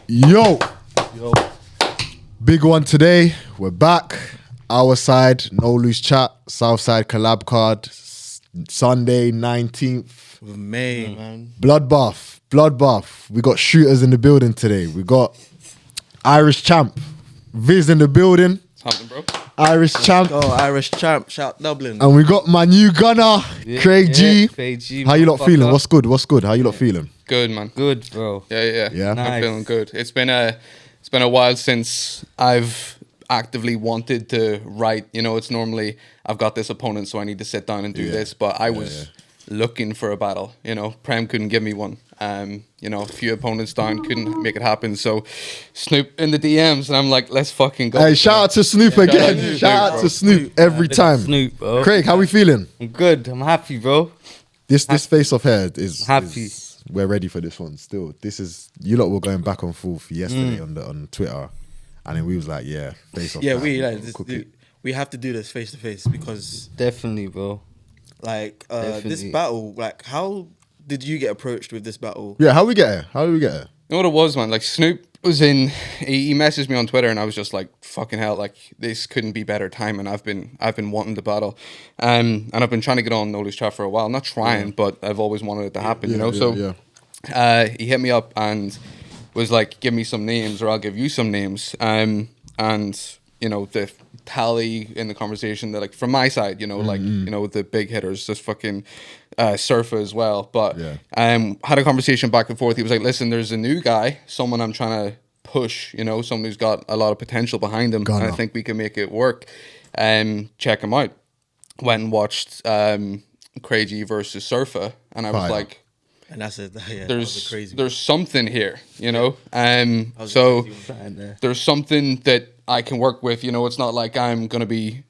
Yo. Big one today. We're back. Ourside, no loose chat. Southside collab card. Sunday 19th of May, man. Bloodbath. We got shooters in the building today. We got Irish champ. Viz in the building. Something, bro. Irish champ. Oh, Irish champ. Shout Dublin. And we got my new gunner, Crai-G. Crai-G. How you lot feeling? What's good? How you lot feeling? Good, man. Good, bro. Yeah. I'm Nice. feeling good. It's been a while since I've actively wanted to write. You know, it's normally I've got this opponent, so I need to sit down and do this. But I was looking for a battle. You know, Prem couldn't give me one. You know, a few opponents down, couldn't make it happen. So Snoop in the DMs, and I'm like, let's fucking go. Hey, shout out to Snoop again. Shout out to Snoop every time. Snoop, bro. Craig, how we feeling? I'm good. I'm happy, bro. This face off here is Happy. We're ready for this one still. This is, you lot were going back and forth yesterday on Twitter, and then we was like, yeah, face off. Yeah, that. we have to do this face to face because Definitely, bro. like Definitely. this battle, like how did you get approached with this battle? Yeah, how we get here? You know what it was, man? Like Snoop was he messaged me on Twitter, and I was just like, fucking hell, like this couldn't be better timing. I've been wanting the battle, and I've been trying to get on No Loose Chat for a while. Not trying, but I've always wanted it to happen. You know, he hit me up and was like, give me some names, or I'll give you some names. And you know, the tally in the conversation that, like, from my side, you know, like, you know, the big hitters, just fucking Surfer as well. But had a conversation back and forth. He was like, listen, there's a new guy, someone I'm trying to push, you know, someone who's got a lot of potential behind him. And I think we can make it work. Check him out. Went and watched Crai-G versus Surfer, and I was like, And that's it. Yeah, that was crazy. There's something here, you know. So there's something that I can work with. You know, it's not like I'm gonna be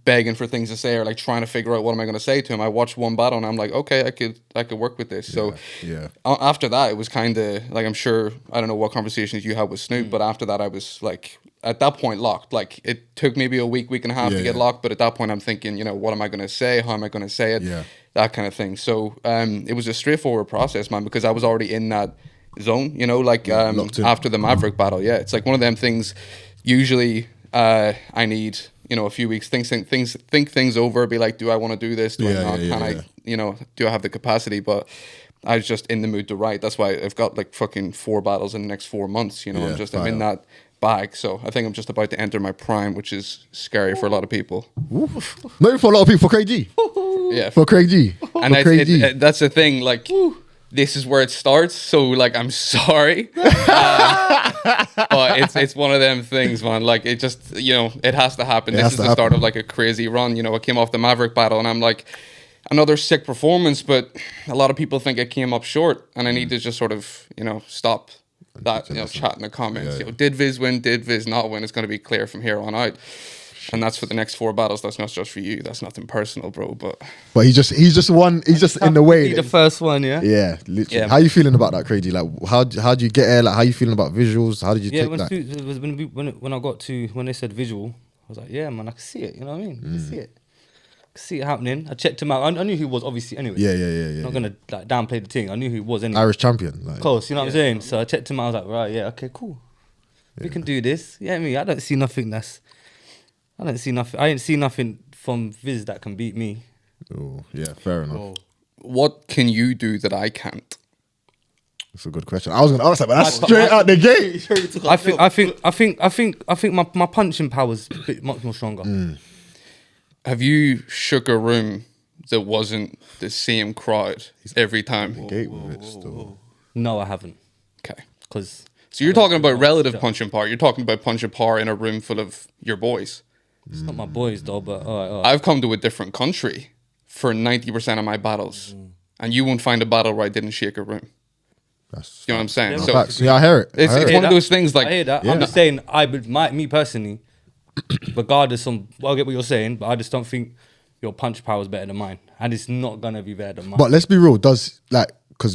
begging for things to say or like trying to figure out what am I gonna say to him. I watched one battle and I'm like, okay, I could work with this. So after that, it was kind of like, I'm sure, I don't know what conversations you had with Snoop, but after that, I was like, at that point, locked. Like, it took maybe a week and a half to get locked, but at that point I'm thinking, you know, what am I gonna say? How am I gonna say it? That kind of thing. So it was a straightforward process, man, because I was already in that zone, you know, like after the Maverick battle. It's like one of them things. Usually I need, you know, a few weeks, think things over, be like, do I want to do this? Do I not? Can I, you know, do I have the capacity? But I was just in the mood to write. That's why I've got like fucking 4 battles in the next 4 months, you know. I'm in that bag. So I think I'm just about to enter my prime, which is scary for a lot of people. Maybe for a lot of people, for Crai-G. Yeah. For Crai-G. And that's the thing, like, this is where it starts. So, like, I'm sorry. But it's one of them things, man. Like, it just, you know, it has to happen. This is the start of, like, a crazy run. You know, I came off the Maverick battle, and I'm like, another sick performance, but a lot of people think I came up short, and I need to just sort of, you know, stop that, you know, chat in the comments. You know, did Viz win? Did Viz not win? It's going to be clear from here on out. And that's for the next 4 battles. That's not just for you. That's nothing personal, bro. But he's just in the way. Be the first one, yeah. Yeah, literally. Yeah. How you feeling about that, Crai-G? Like, how do you get there? Like, how you feeling about visuals? How did you take that? When I got to, when they said visual, I was like, yeah, man, I can see it. You know what I mean? I can see it. I can see it happening. I checked him out. I knew who he was, obviously, anyway. Yeah. Not gonna like downplay the thing. I knew who he was anyway. Irish champion. Like. Of course, you know what I'm saying? So I checked him out. I was like, right, yeah, okay, cool. We can do this. Yeah, I mean, I don't see nothing that's I didn't see nothing. I didn't see nothing from Viz that can beat me. Oh, yeah, fair enough. Oh. What can you do that I can't? That's a good question. I was gonna ask that, but that's straight out the gate. I think my punching power's a bit much more stronger. Have you shook a room that wasn't the same crowd every time? Gate with it still. No, I haven't. Okay. Because So you're talking about relative punching power. You're talking about punching power in a room full of your boys. it's not my boys though. But all right. I've come to a different country for 90% of my battles, and you won't find a battle where I didn't shake a room. That's You know what I'm saying? no, So facts. Yeah, I hear it. it's one of those things like I hear that. Yeah. I'm just saying, me personally, regardless of, I get what you're saying, but I just don't think your punch power is better than mine, and it's not gonna be better than mine. But let's be real. Because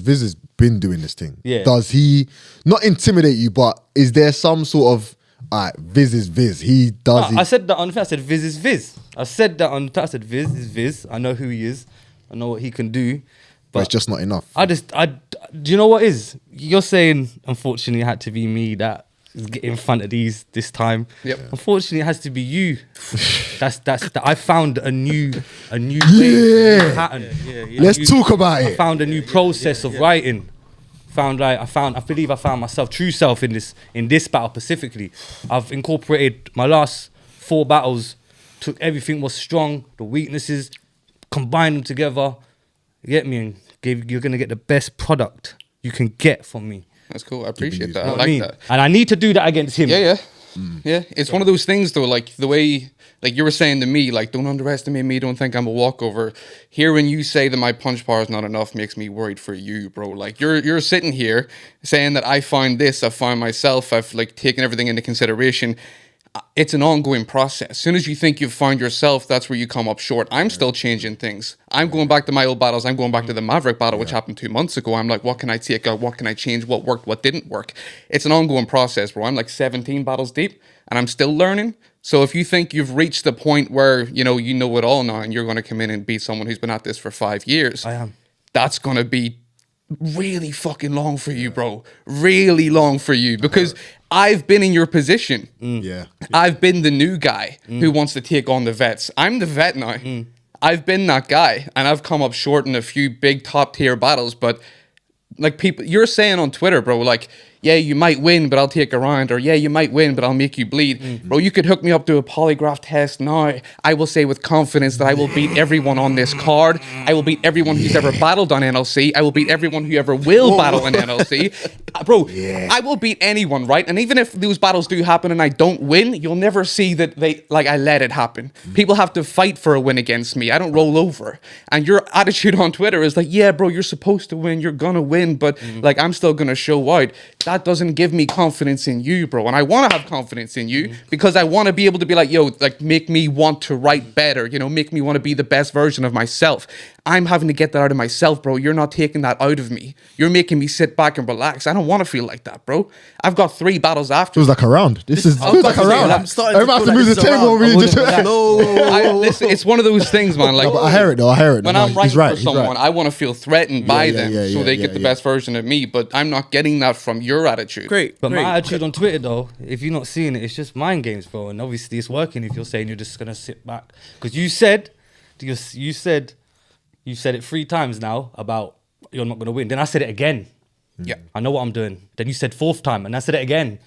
Viz has been doing this thing. Yeah. Does he not intimidate you? But is there some sort of Viz is Viz? He does. I said that on. I said Viz is Viz. I said that on. I said Viz is Viz. I know who he is. I know what he can do. but it's just not enough. Do you know what is? You're saying, unfortunately, it had to be me that is getting in front of this time. Yep. Unfortunately, it has to be you. I found a new Yeah. pattern. Let's talk about I it. found a new process of writing. I believe I found myself, true self in this battle specifically. I've incorporated my last 4 battles, took everything was strong, the weaknesses, combined them together. You get me? And you're gonna get the best product you can get from me. that's cool. I appreciate You that. know I What like I mean? that. And I need to do that against him. Yeah. Yeah, it's one of those things though, like the way, like you were saying to me, like don't underestimate me, don't think I'm a walkover. Hearing you say that my punch power is not enough makes me worried for you, bro. Like you're sitting here saying that I find this, I find myself, I've like taken everything into consideration. It's an ongoing process. As soon as you think you've found yourself, that's where you come up short. I'm still changing things. I'm going back to my old battles. I'm going back to the Maverick battle, which happened 2 months ago. I'm like, what can I take out? What can I change? What worked? What didn't work? It's an ongoing process, bro. I'm like 17 battles deep and I'm still learning. So if you think you've reached the point where, you know it all now and you're going to come in and beat someone who's been at this for 5 years, I am. that's going to be really fucking long for you, bro. Really long for you because I've been in your position. Yeah. I've been the new guy who wants to take on the vets. I'm the vet now. I've been that guy and I've come up short in a few big top tier battles, but like people, you're saying on Twitter, bro, like, yeah, you might win, but I'll take a round, or yeah, you might win, but I'll make you bleed. Bro, you could hook me up to a polygraph test now. I will say with confidence that I will beat everyone on this card. I will beat everyone who's ever battled on NLC. I will beat everyone who ever will battle in NLC. Bro, I will beat anyone, right? And even if those battles do happen and I don't win, you'll never see that I let it happen. People have to fight for a win against me. I don't roll over. And your attitude on Twitter is like, yeah, bro, you're supposed to win. You're gonna win, but like I'm still gonna show out. That doesn't give me confidence in you, bro. And I want to have confidence in you because I want to be able to be like, yo, like make me want to write better, make me want to be the best version of myself. I'm having to get that out of myself, bro. You're not taking that out of me. You're making me sit back and relax. I don't want to feel like that, bro. I've got 3 battles after. Feels like a round. This feels like a round. I'm starting to I'm about to feel move like the this is a table. round. We just Listen, it's one of those things, man. Like, No, but I hear it though. I hear it. when No, I'm he's writing right, for he's someone, right. I want to feel threatened by them so they get the yeah. best version of me. But I'm not getting that from your attitude. Great. But my attitude on Twitter, though, if you're not seeing it, it's just mind games, bro. And obviously, it's working if you're saying you're just gonna sit back because you said it 3 times now about you're not gonna win. Then I said it again. Yeah. I know what I'm doing. Then you said 4th time, and I said it again.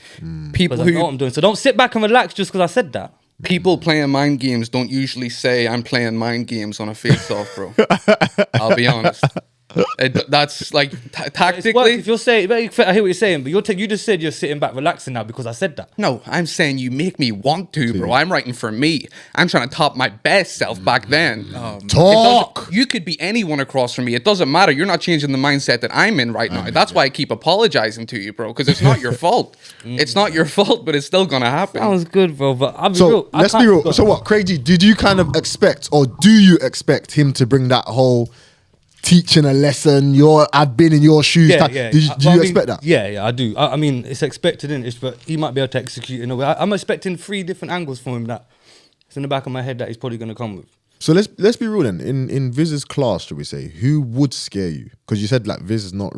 People Because I know what I'm doing. So don't sit back and relax just because I said that. People playing mind games don't usually say I'm playing mind games on a face-off, bro. I'll be honest. That's like It's work. tactically. If you're saying, I hear what you're saying, but you just said you're sitting back relaxing now because I said that. No, I'm saying you make me want to, bro. I'm writing for me. I'm trying to top my best self back then. Talk. You could be anyone across from me. It doesn't matter. You're not changing the mindset that I'm in right now. That's why I keep apologizing to you, bro, because it's not your fault. It's not your fault, but it's still gonna happen. Sounds good, bro. But I'll be So real. let's be real. So what, Crai-G, did you kind of expect, or do you expect him to bring that whole teaching a lesson? I've been in your shoes. Yeah, type- yeah. Do you expect that? Yeah, I do. I mean, it's expected, but he might be able to execute in a way. I'm expecting 3 different angles from him that it's in the back of my head that he's probably going to come with. So let's be real then. In Viz's class, should we say, who would scare you? Because you said like Viz is not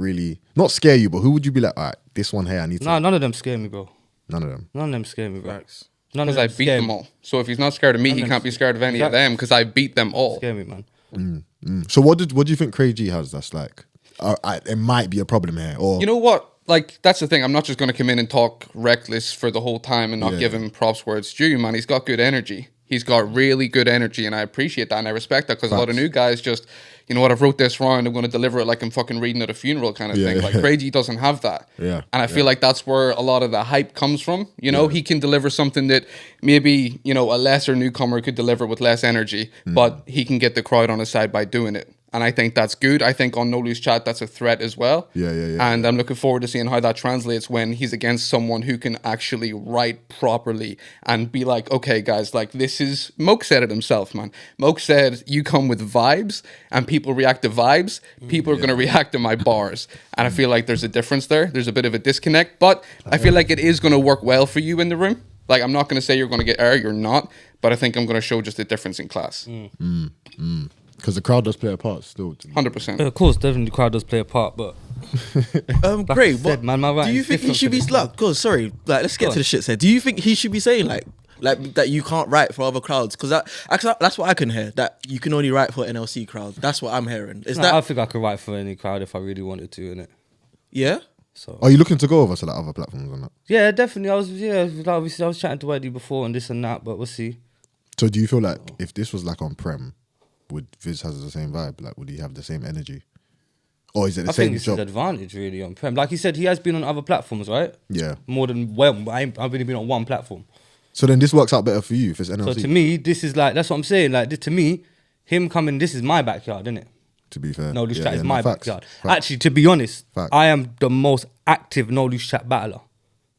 scare you, but who would you be like, all right, this one here I need to. Nah, none of them scare me, bro. None of them. None of them scare me, bro. Facts. None of Because I them beat scare them me. all. So if he's not scared of me, he them can't be scared of any of Exactly. them because I beat them all. Scare me, man. So what do you think Crai-G has that's like? It might be a problem here, or You know what? Like, that's the thing. I'm not just going to come in and talk reckless for the whole time and not Yeah. give him props where it's due, man. He's got good energy. He's got really good energy, and I appreciate that, and I respect that, because a lot of Facts. new guys just, you know what, I've wrote this wrong, I'm going to deliver it like I'm fucking reading at a funeral kind of Yeah, thing. Like, yeah. Crai-G doesn't have that. Yeah, And I feel like that's where a lot of the hype comes from. You know, he can deliver something that maybe, you know, a lesser newcomer could deliver with less energy, but he can get the crowd on his side by doing it. And I think that's good. I think on No Loose Chat, that's a threat as well. Yeah. And I'm looking forward to seeing how that translates when he's against someone who can actually write properly and be like, okay, guys, like this is... Moke said it himself, man. Moke said, you come with vibes and people react to vibes. People are going to react to my bars. And I feel like there's a difference there. There's a bit of a disconnect. But I feel like it is going to work well for you in the room. Like, I'm not going to say you're going to get air. You're not. But I think I'm going to show just a difference in class. because the crowd does play a part still. 100%. Of course, definitely the crowd does play a part, but Great. said, What man, my do writing's you think he different should for be this. like? Cause sorry, like let's get to the shit. Say, do you think he should be saying like that you can't write for other crowds? Because that's what I can hear. That you can only write for NLC crowd. That's what I'm hearing. Is No, that I think I could write for any crowd if I really wanted to, innit? yeah? So Are you looking to go over to like other platforms and that? yeah, definitely. Obviously I was chatting to Eddie before and this and that, but we'll see. So do you feel like if this was like on Prem, would Viz has the same vibe? Like, would he have the same energy? Or is it the I think same it's job? his advantage really on Prem. Like he said, he has been on other platforms, right? Yeah. More than I've only been on one platform. So then this works out better for you if it's NLC. So to me, this is like, that's what I'm saying. Like to me, him coming, this is my backyard, isn't it? to be fair. No Loose Yeah, Chat yeah, is no, my facts, backyard. facts. Actually, to be honest, Facts. I am the most active No Loose Chat battler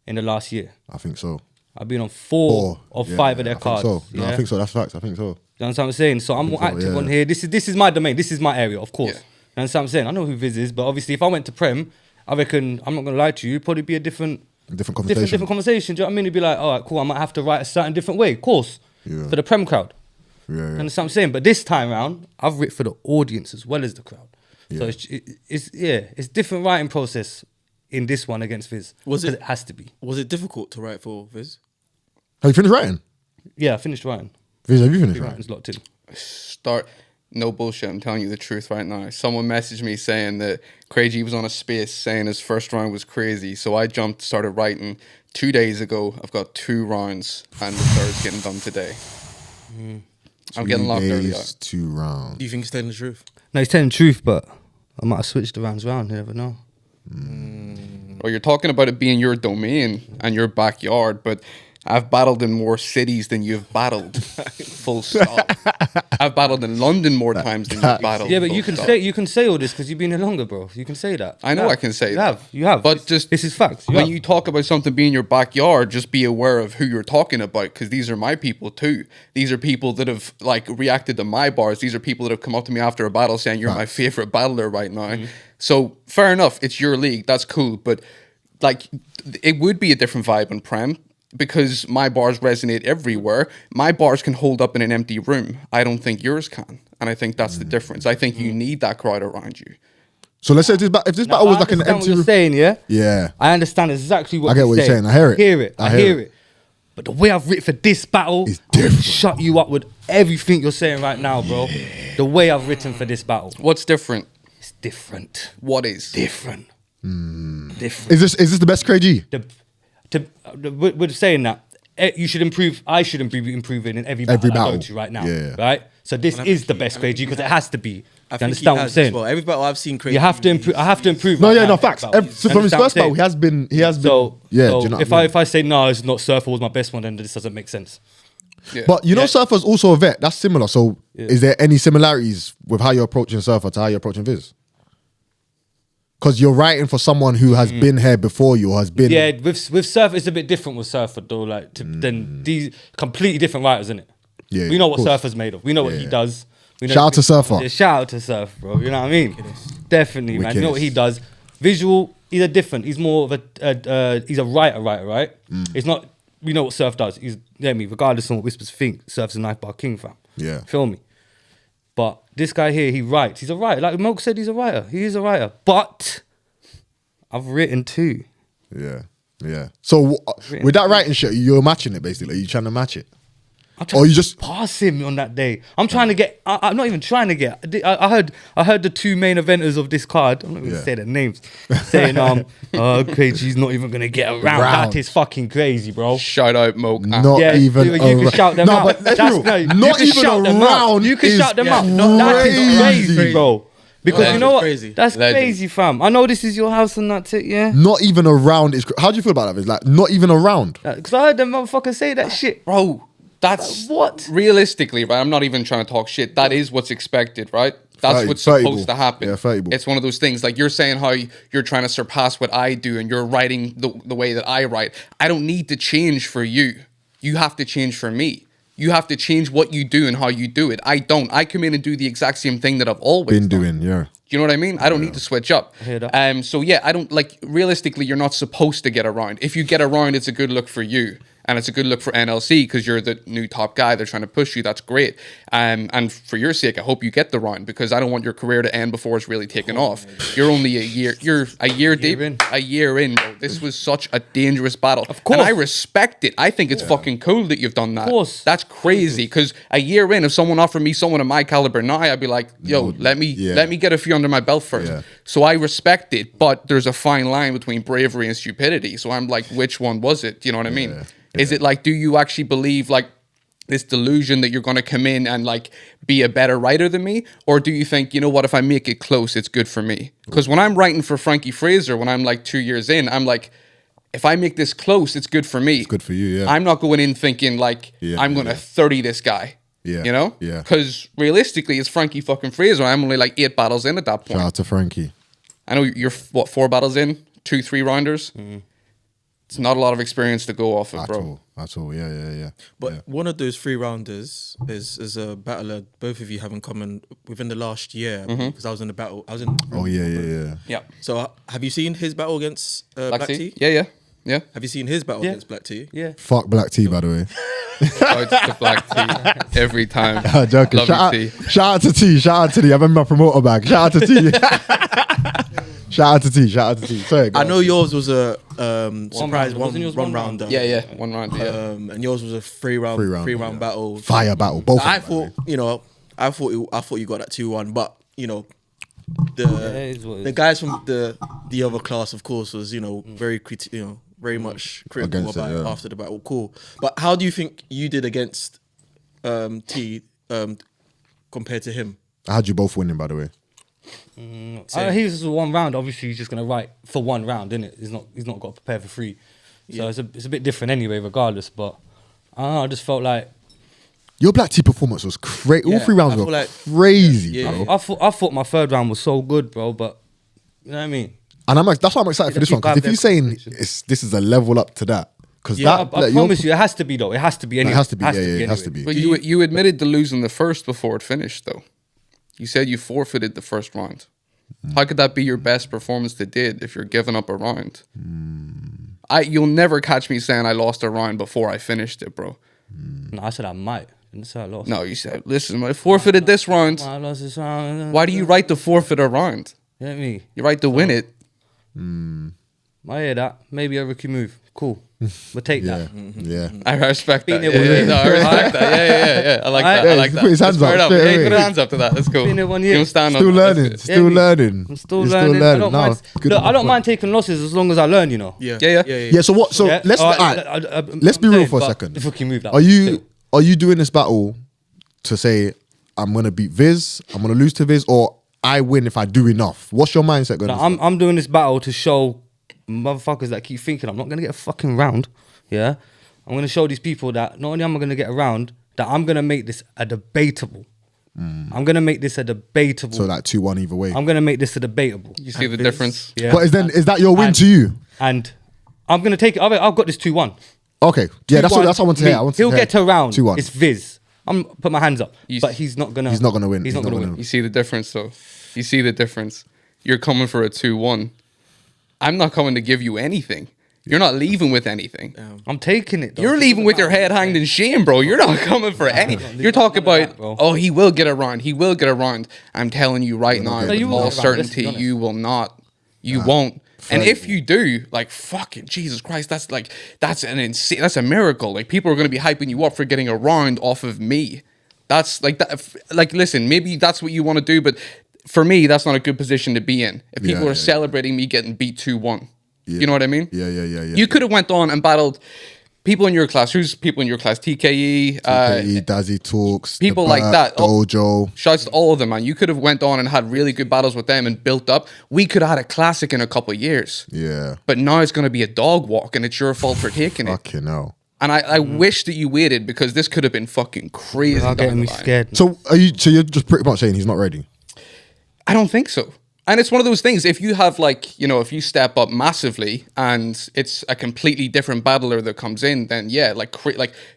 in the last year. I think so. I've been on four of Yeah, five of yeah, their I think cards. so. No, yeah? I think so. That's facts. I think so. You understand what I'm saying? So I'm more so, active yeah. on here. This is my domain. This is my area, of course. Yeah. You understand what I'm saying? I know who Viz is, but obviously if I went to Prem, I reckon, I'm not going to lie to you, it'd probably be a different Conversation. different conversation. Do you know what I mean? It'd be like, all right, cool, I might have to write a certain different way, of course, Yeah. for the Prem crowd. Yeah, You yeah. understand what I'm saying? But this time round, I've written for the audience as well as the crowd. So Yeah. it's different writing process in this one against Viz. Was it- 'Cause it has to be. Was it difficult to write for Viz? Have you finished writing? Yeah, I finished writing. Viz, have you finished writing? Writing's locked in. No bullshit, I'm telling you the truth right now. Someone messaged me saying that Crai-G was on a space saying his first round was crazy. So I started writing 2 days ago. I've got 2 rounds and the third's getting done today. I'm getting locked early out. 2 rounds. Do you think he's telling the truth? No, he's telling the truth, but I might have switched the rounds around. You never know. Or you're talking about it being your domain and your backyard, but I've battled in more cities than you've battled. Full stop. I've battled in London more times than you've battled. Yeah, but full you can stop. say all this because you've been here longer, bro. You can say that. I know You I have. can say you that. You have. But just this is facts. when you talk about something being your backyard, just be aware of who you're talking about, because these are my people too. These are people that have like reacted to my bars. These are people that have come up to me after a battle saying you're my favorite battler right now. So fair enough, it's your league. That's cool, but like it would be a different vibe on Prem. Because my bars resonate everywhere, my bars can hold up in an empty room. I don't think yours can. And I think that's the difference. I think you need that crowd around you. So let's say if this battle was like an empty What you're room. saying, yeah. Yeah. I understand exactly what I get what you're saying. I hear it. I hear it. But the way I've written for this battle, It's I would different. shut you up with everything you're saying right now, bro. The way I've written for this battle, What's different? it's different. What is? Different. Different. Is this the best Crai-G? We're saying that you should improve. I should be improving in every battle I battle. go to right now. Yeah. Right. So this is the best Crai-G because it has to be. I You think understand he what I'm has as saying? well. Every battle I've seen crazy. You have to improve. I have to improve. No, right yeah, now no in facts. battle. So from his Understand what first I'm battle, saying? he has been. So Yeah. so do you know if what I mean? if I say no, it's not Surfer was my best one, then this doesn't make sense. Yeah. But you know, Surfer's also a vet. That's similar. So is there any similarities with how you're approaching Surfer to how you're approaching Viz? Because you're writing for someone who has been here before you or has been. Yeah, with Surfer, it's a bit different with Surfer though. Like than these completely different writers, isn't it? Yeah, we know of what course. Surfer's made of. We know what he Yeah. does. We know Shout out to Surfer. Yeah, shout out to Surf, bro. You know what I mean? Definitely, man. You know what he does. Visual, he's a different. He's more of a he's a writer, right? It's not. We know what Surf does. He's regardless of what Whispers think, Surf's a knife bar king, fam. Yeah. Feel me? But this guy here, he writes. He's a writer. Like Moke said, he's a writer. He is a writer. But I've written too. Yeah. Yeah. So with that writing shit, you're matching it basically. You trying to match it, or you just pass him on that day. I'm trying to get. I'm not even trying to get. I heard the two main eventers of this card. I'm not going to say their names. Saying Crai-G's not even going to get around. That is fucking crazy, bro. Shout out Moke. not even. You can shout them out. But let's be real, Not even around. You can shout them out. That is crazy, bro. Because you know what? That's crazy, fam. I know this is your house and that's it, yeah? Not even around is. How do you feel about that? It's like not even around. Because I heard them motherfuckers say that shit. Bro, that's what? Realistically, right? I'm not even trying to talk shit. That is what's expected, right? That's what's supposed to happen. Yeah, 30 ball. It's one of those things. Like you're saying how you're trying to surpass what I do and you're writing the way that I write. I don't need to change for you. You have to change for me. You have to change what you do and how you do it. I don't. I come in and do the exact same thing that I've always Been done. doing, yeah. You know what I mean? I don't need to switch up. I hear that. So yeah, I don't like realistically you're not supposed to get around. If you get around, it's a good look for you. And it's a good look for NLC because you're the new top guy. They're trying to push you. That's great. And for your sake, I hope you get the round because I don't want your career to end before it's really taken off. You're only a year. You're a year deep. A year in, bro. This was such a dangerous battle. Of course. And I respect it. I think it's fucking cool that you've done that. Of course. That's crazy because a year in, if someone offered me someone of my caliber now, I'd be like, yo, let me get a few under my belt first. Yeah. So I respect it, but there's a fine line between bravery and stupidity. So I'm like, which one was it? Do you know what I mean? Yeah. Is it like, do you actually believe like this delusion that you're going to come in and like be a better writer than me? Or do you think, you know what, if I make it close, it's good for me? Because when I'm writing for Frankie Fraser, when I'm like 2 years in, I'm like, if I make this close, it's good for me. It's good for you, yeah. I'm not going in thinking like, I'm going to 30 this guy. Yeah. You know? Yeah. Because realistically, it's Frankie fucking Fraser. I'm only like 8 battles in at that point. Shout out to Frankie. I know you're, 4 battles in? 2, 3 rounders? Mm-hmm. It's not a lot of experience to go off of, bro. At all, yeah. But one of those 3 rounders is a battler both of you have in common within the last year because I was in the battle. I was in. Oh yeah. So have you seen his battle against Black T? Yeah. Have you seen his battle against Black T? Yeah. Fuck Black T, by the way. Shout to Black T every time. Joking. Love you, T. Shout out to T. Shout out to T. I remember my promoter bag. Shout out to T. Shout out to T. Sorry, I know yours was a surprise one rounder. Yeah, 1 round. Yeah. And yours was a three round battle. Fire battle. Both. I thought you got that 2-1, but you know the guys from the other class, of course, was very much critical Against about it after the battle. Cool, but how do you think you did against T compared to him? I had you both winning, by the way. He was 1 round. Obviously, he's just gonna write for 1 round, isn't it? He's not got to prepare for 3. So it's a bit different anyway, regardless. But I don't know, I just felt like your Black T performance was crazy. All 3 rounds were crazy, bro. I thought my 3rd round was so good, bro. But you know what I mean. And that's why I'm excited for this one. Because if you're saying this is a level up to that, because I promise you, it has to be though. It has to be anyway. It has to be. It has to be. But you admitted to losing the first before it finished, though. You said you forfeited the 1st round. How could that be your best performance to date if you're giving up a round? You'll never catch me saying I lost a round before I finished it, bro. No, I said I might. I didn't say I lost. No, you said, listen, I forfeited this round. I lost this round. Why do you write to forfeit a round? You know what I mean? You write to win it. I hear that. Maybe a rookie move. Cool. We'll take that. Yeah. I respect that. I respect that. Yeah. I like that. I like that. Put his hands up. Put his hands up to that. That's cool. Been here 1 year. You'll stand Still on learning. that. Still learning. I'm still learning. I don't mind. Look, I don't mind taking losses as long as I learn. You know. Yeah. So what? So let's be real for a second. If we can move that. Are you doing this battle to say I'm gonna beat Viz, I'm gonna lose to Viz, or I win if I do enough? What's your mindset going? I'm doing this battle to show motherfuckers that keep thinking I'm not gonna get a fucking round. Yeah, I'm gonna show these people that not only am I gonna get a round, that I'm gonna make this a debatable. I'm gonna make this a debatable. So like 2-1 either way. I'm gonna make this a debatable. You see the difference? Yeah. But is that your win to you? And I'm gonna take it. I've got this 2-1. Okay. Yeah, that's what I want to hear. He'll get to a round. 2-1. It's Viz. I'm put my hands up, but he's not gonna. He's not gonna win. He's not gonna win. You see the difference, though. You see the difference. You're coming for a 2-1. I'm not coming to give you anything. You're not leaving with anything. I'm taking it, though. You're leaving with your head hanged in shame, bro. You're not coming for any. You're talking about, he will get a round. He will get a round. I'm telling you right now, with all certainty, you will not. You won't. And if you do, like, fucking Jesus Christ, that's a miracle. Like, people are going to be hyping you up for getting a round off of me. That's like that. Like, listen, maybe that's what you want to do, but for me, that's not a good position to be in. If people are celebrating me getting beat 2-1, you know what I mean? Yeah. You could have went on and battled people in your class. Who's people in your class? TKE, Dazzy Talks, people like that. Dojo. Shouts to all of them, man. You could have went on and had really good battles with them and built up. We could have had a classic in a couple of years. Yeah. But now it's going to be a dog walk, and it's your fault for taking it. Fucking hell. And I wish that you waited, because this could have been fucking crazy. You're getting me scared. So you're just pretty much saying he's not ready? I don't think so. And it's one of those things, if you have like, you know, if you step up massively and it's a completely different battler that comes in, then yeah, like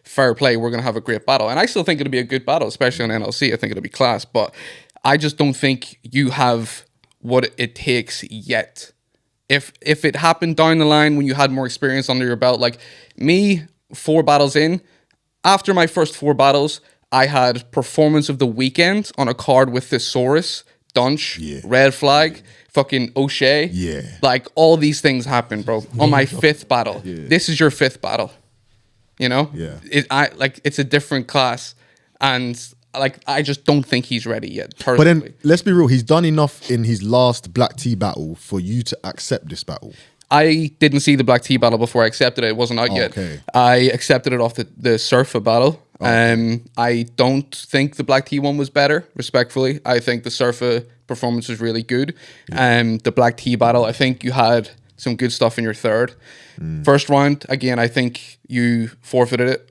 fair play, we're going to have a great battle. And I still think it'll be a good battle, especially on NLC. I think it'll be class, but I just don't think you have what it takes yet. If it happened down the line when you had more experience under your belt, like me, 4 battles in, after my first 4 battles, I had performance of the weekend on a card with Thesaurus, Dunch, Red Flag, fucking O'Shea. Yeah. Like, all these things happen, bro. On my 5th battle. Yeah. This is your 5th battle. You know? Yeah. It's a different class. And like, I just don't think he's ready yet, personally. But then, let's be real, he's done enough in his last Black Tea battle for you to accept this battle. I didn't see the Black Tea battle before I accepted it. It wasn't out yet. I accepted it off the Surfer battle. I don't think the Black Tea one was better, respectfully. I think the Surfer performance was really good. The Black Tea battle, I think you had some good stuff in your 3rd. First round, again, I think you forfeited it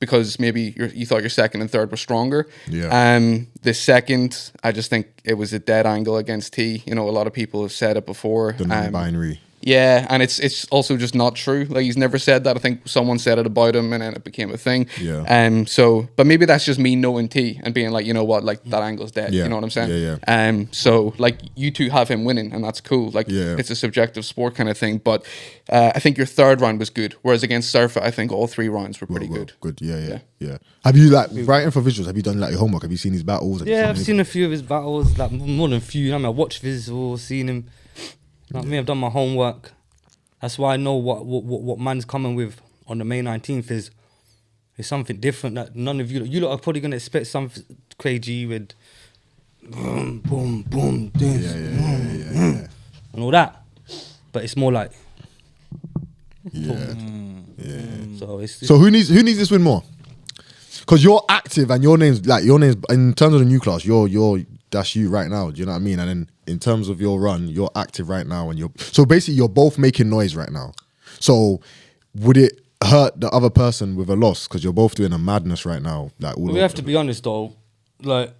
because maybe you thought your 2nd and 3rd were stronger. The 2nd, I just think it was a dead angle against T. You know, a lot of people have said it before. The non-binary. Yeah, and it's also just not true. Like, he's never said that. I think someone said it about him, and then it became a thing. Yeah. But maybe that's just me knowing T and being like, you know what, like, that angle's dead. Yeah. You know what I'm saying? Yeah. So like, you two have him winning, and that's cool. Like, it's a subjective sport kind of thing. But I think your 3rd round was good, whereas against Surfer, I think all 3 rounds were pretty good. Good. Yeah. Have you, like, writing for visuals? Have you done like your homework? Have you seen his battles? I've seen a few of his battles, like more than a few. I mean, I watched Vizual, seen him. Like me, I've done my homework. That's why I know what man's coming with on the May 19th is something different that none of you lot are probably gonna expect some Crai-G with boom, boom, boom, this, and all that. But it's more like So who needs this win more? Because you're active and your name's in terms of the new class, you're that's you right now. Do you know what I mean? And then in terms of your run, you're active right now, and so basically you're both making noise right now. So would it hurt the other person with a loss because you're both doing a madness right now? Like, we have to be honest though, like,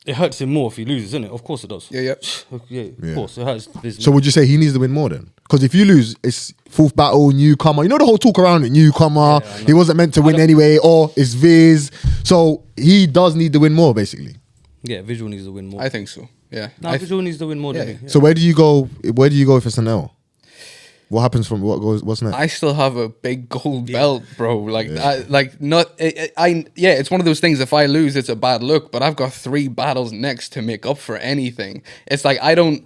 it hurts him more if he loses, isn't it? Of course it does. Yeah. Of course it hurts. So would you say he needs to win more then? Because if you lose, it's 4th battle, newcomer. You know the whole talk around it, newcomer. He wasn't meant to win anyway, or it's Viz. So he does need to win more, basically. Yeah, Visual needs to win more. I think so. Yeah. Visual needs to win more than me. Yeah. So where do you go if it's an L? What happens from what's next? I still have a big gold belt, bro. Like, it's one of those things. If I lose, it's a bad look. But I've got 3 battles next to make up for anything. It's like I don't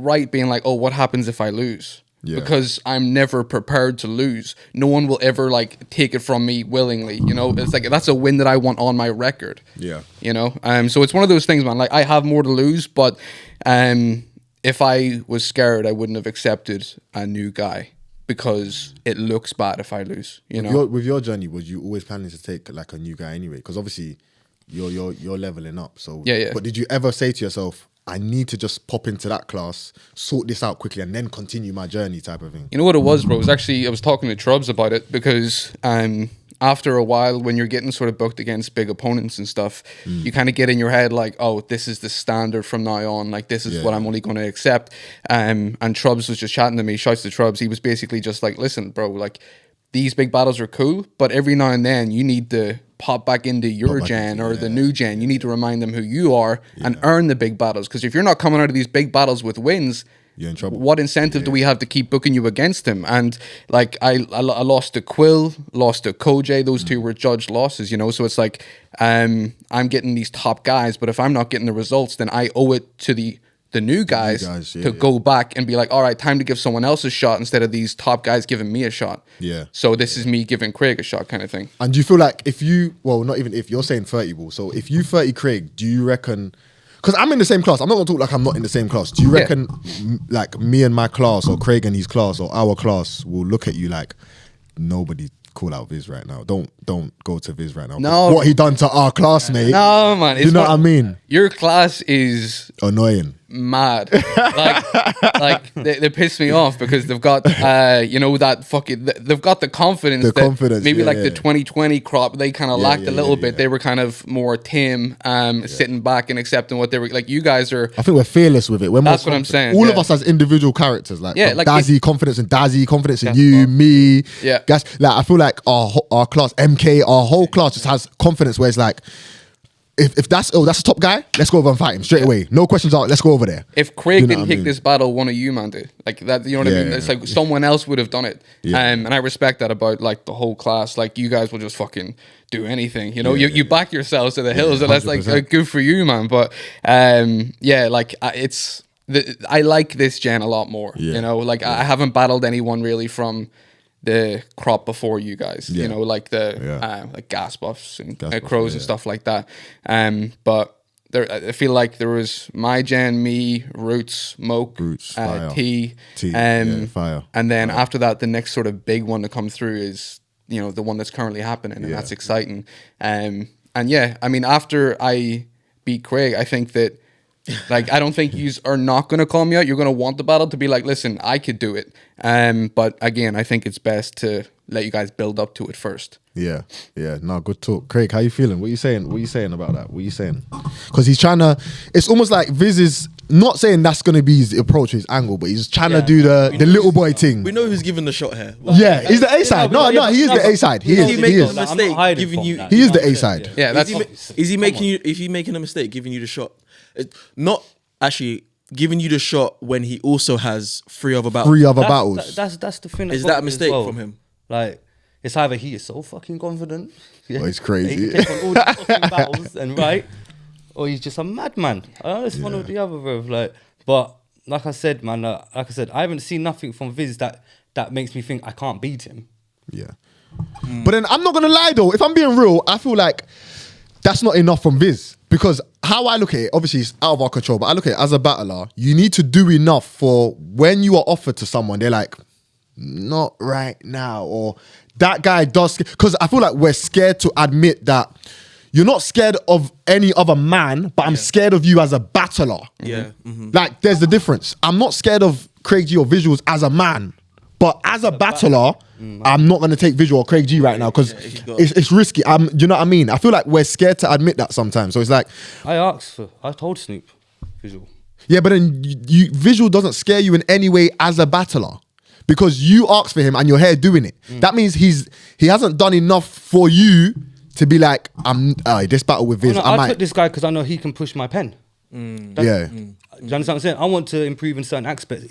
write being like, oh, what happens if I lose? Because I'm never prepared to lose. No one will ever like take it from me willingly. You know, it's like that's a win that I want on my record. Yeah. You know, so it's one of those things, man. Like, I have more to lose, but if I was scared, I wouldn't have accepted a new guy because it looks bad if I lose. You know, with your journey, was you always planning to take like a new guy anyway? Because obviously you're leveling up. So yeah. But did you ever say to yourself, I need to just pop into that class, sort this out quickly, and then continue my journey type of thing? You know what it was, bro? It was actually, I was talking to Trubs about it because after a while, when you're getting sort of booked against big opponents and stuff, you kind of get in your head like, oh, this is the standard from now on. Like, this is what I'm only going to accept. And Trubs was just chatting to me. Shouts to Trubs. He was basically just like, listen, bro, like, these big battles are cool, but every now and then you need to pop back into your gen or the new gen. You need to remind them who you are and earn the big battles. Because if you're not coming out of these big battles with wins, you're in trouble. What incentive do we have to keep booking you against him? And like, I lost to Quill, lost to Koj. Those 2 were judged losses, you know. So it's like, I'm getting these top guys, but if I'm not getting the results, then I owe it to the new guys, to go back and be like, all right, time to give someone else a shot instead of these top guys giving me a shot. Yeah. So this is me giving Craig a shot, kind of thing. And do you feel like not even if you're saying 30 ball, so if you 30 Craig, do you reckon? Because I'm in the same class. I'm not gonna talk like I'm not in the same class. Do you reckon like me and my class, or Craig and his class, or our class will look at you like nobody call out Viz right now? Don't go to Viz right now. No, what he done to our classmate. No, man. You know what I mean? Your class is annoying. Mad. like they piss me off because they've got that fucking they've got the confidence maybe the 2020 crop they kind of lacked a little bit. They were kind of more tame, sitting back and accepting what they were like. You guys are, I think we're fearless with it. That's what I'm saying. All of us as individual characters, like Dazzy, confidence in Dazzy, confidence in you, me. Yeah. Guys, like I feel like our class, MK, our whole class just has confidence where it's like, if that's a top guy, let's go over and fight him straight away. No questions out. Let's go over there. If Craig didn't pick this battle, one of you man did. Like that, you know what I mean? It's like someone else would have done it. And I respect that about like the whole class. Like you guys will just fucking do anything. You know, you back yourselves to the hills, and that's like good for you, man. But like I like this gen a lot more. You know, like I haven't battled anyone really from the crop before you guys, you know, like the like gas buffs and crows and stuff like that. But there, I feel like there was my gen, me, Roots, Moke, T, Fire. And then after that, the next sort of big one to come through is, you know, the one that's currently happening, and that's exciting. And yeah, I mean, after I beat Craig, I think that, like, I don't think you are not going to call me out. You're going to want the battle to be like, listen, I could do it. But again, I think it's best to let you guys build up to it first. Yeah. No, good talk. Craig, how you feeling? What are you saying? What are you saying about that? What are you saying? Because he's trying to, it's almost like Viz is not saying that's going to be his approach, his angle, but he's trying to do the little boy thing. We know who's giving the shot here. He's the A side. No, he is the A side. He is. He is the A side. Yeah, that's. Is he making you? If he's making a mistake, giving you the shot, not actually giving you the shot when he also has 3 other battles. That's the thing. Is that a mistake from him? Like, it's either he is so fucking confident. Well, he's crazy. He can take on all the fucking battles and or he's just a madman. I don't know, it's one or the other, bro. Like, but like I said, man, I haven't seen nothing from Viz that makes me think I can't beat him. Yeah. But then I'm not gonna lie though. If I'm being real, I feel like that's not enough from Viz. Because how I look at it, obviously it's out of our control, but I look at it as a battler, you need to do enough for when you are offered to someone, they're like, not right now, or that guy does, because I feel like we're scared to admit that you're not scared of any other man, but I'm scared of you as a battler. Yeah. Like, there's the difference. I'm not scared of Crai-G or Visuals as a man, but as a battler, I'm not going to take Visual or Crai-G right now because it's risky. You know what I mean? I feel like we're scared to admit that sometimes. So it's like, I told Snoop Visual. Yeah, but then Visual doesn't scare you in any way as a battler because you asked for him and you're here doing it. That means he hasn't done enough for you to be like, this battle with Viz. I took this guy because I know he can push my pen. Yeah. Do you understand what I'm saying? I want to improve in certain aspects.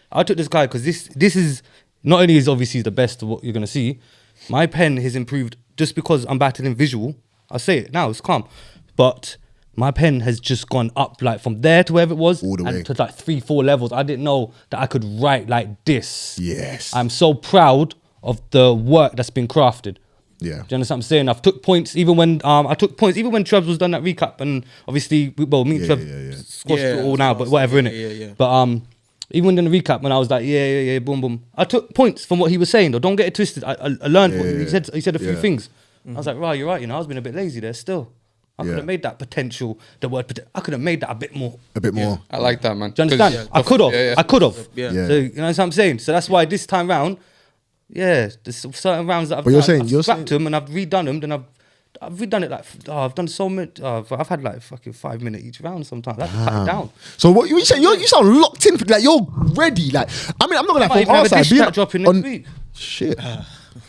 I took this guy because this is not only is obviously the best of what you're gonna see. My pen has improved just because I'm battling Visual. I say it now, it's calm, but my pen has just gone up, like from there to wherever it was, all the way to like 3-4 levels. I didn't know that I could write like this. Yes, I'm so proud of the work that's been crafted. Yeah, do you understand what I'm saying? I've took points even when Trebs was done that recap, and obviously me and Trev squashed it all now, but whatever innit. Yeah. But even in the recap when I was like boom boom, I took points from what he was saying. Though don't get it twisted. I learned what he said. He said a few things. I was like, right, you're right. You know, I was being a bit lazy there still. I could have made that potential. I could have made that a bit more. I like that, man. Do you understand? I could have. I could have. Yeah. So you know what I'm saying. So that's why this time round. Yeah, there's certain rounds that I've scrapped them and I've redone them. Then I've redone it like I've done so many. I've had like fucking 5 minute each round sometimes. I have to cut it down. So what you saying? You sound locked in. Like you're ready. Like I mean, I'm not gonna from our side. That dropping next week. Shit.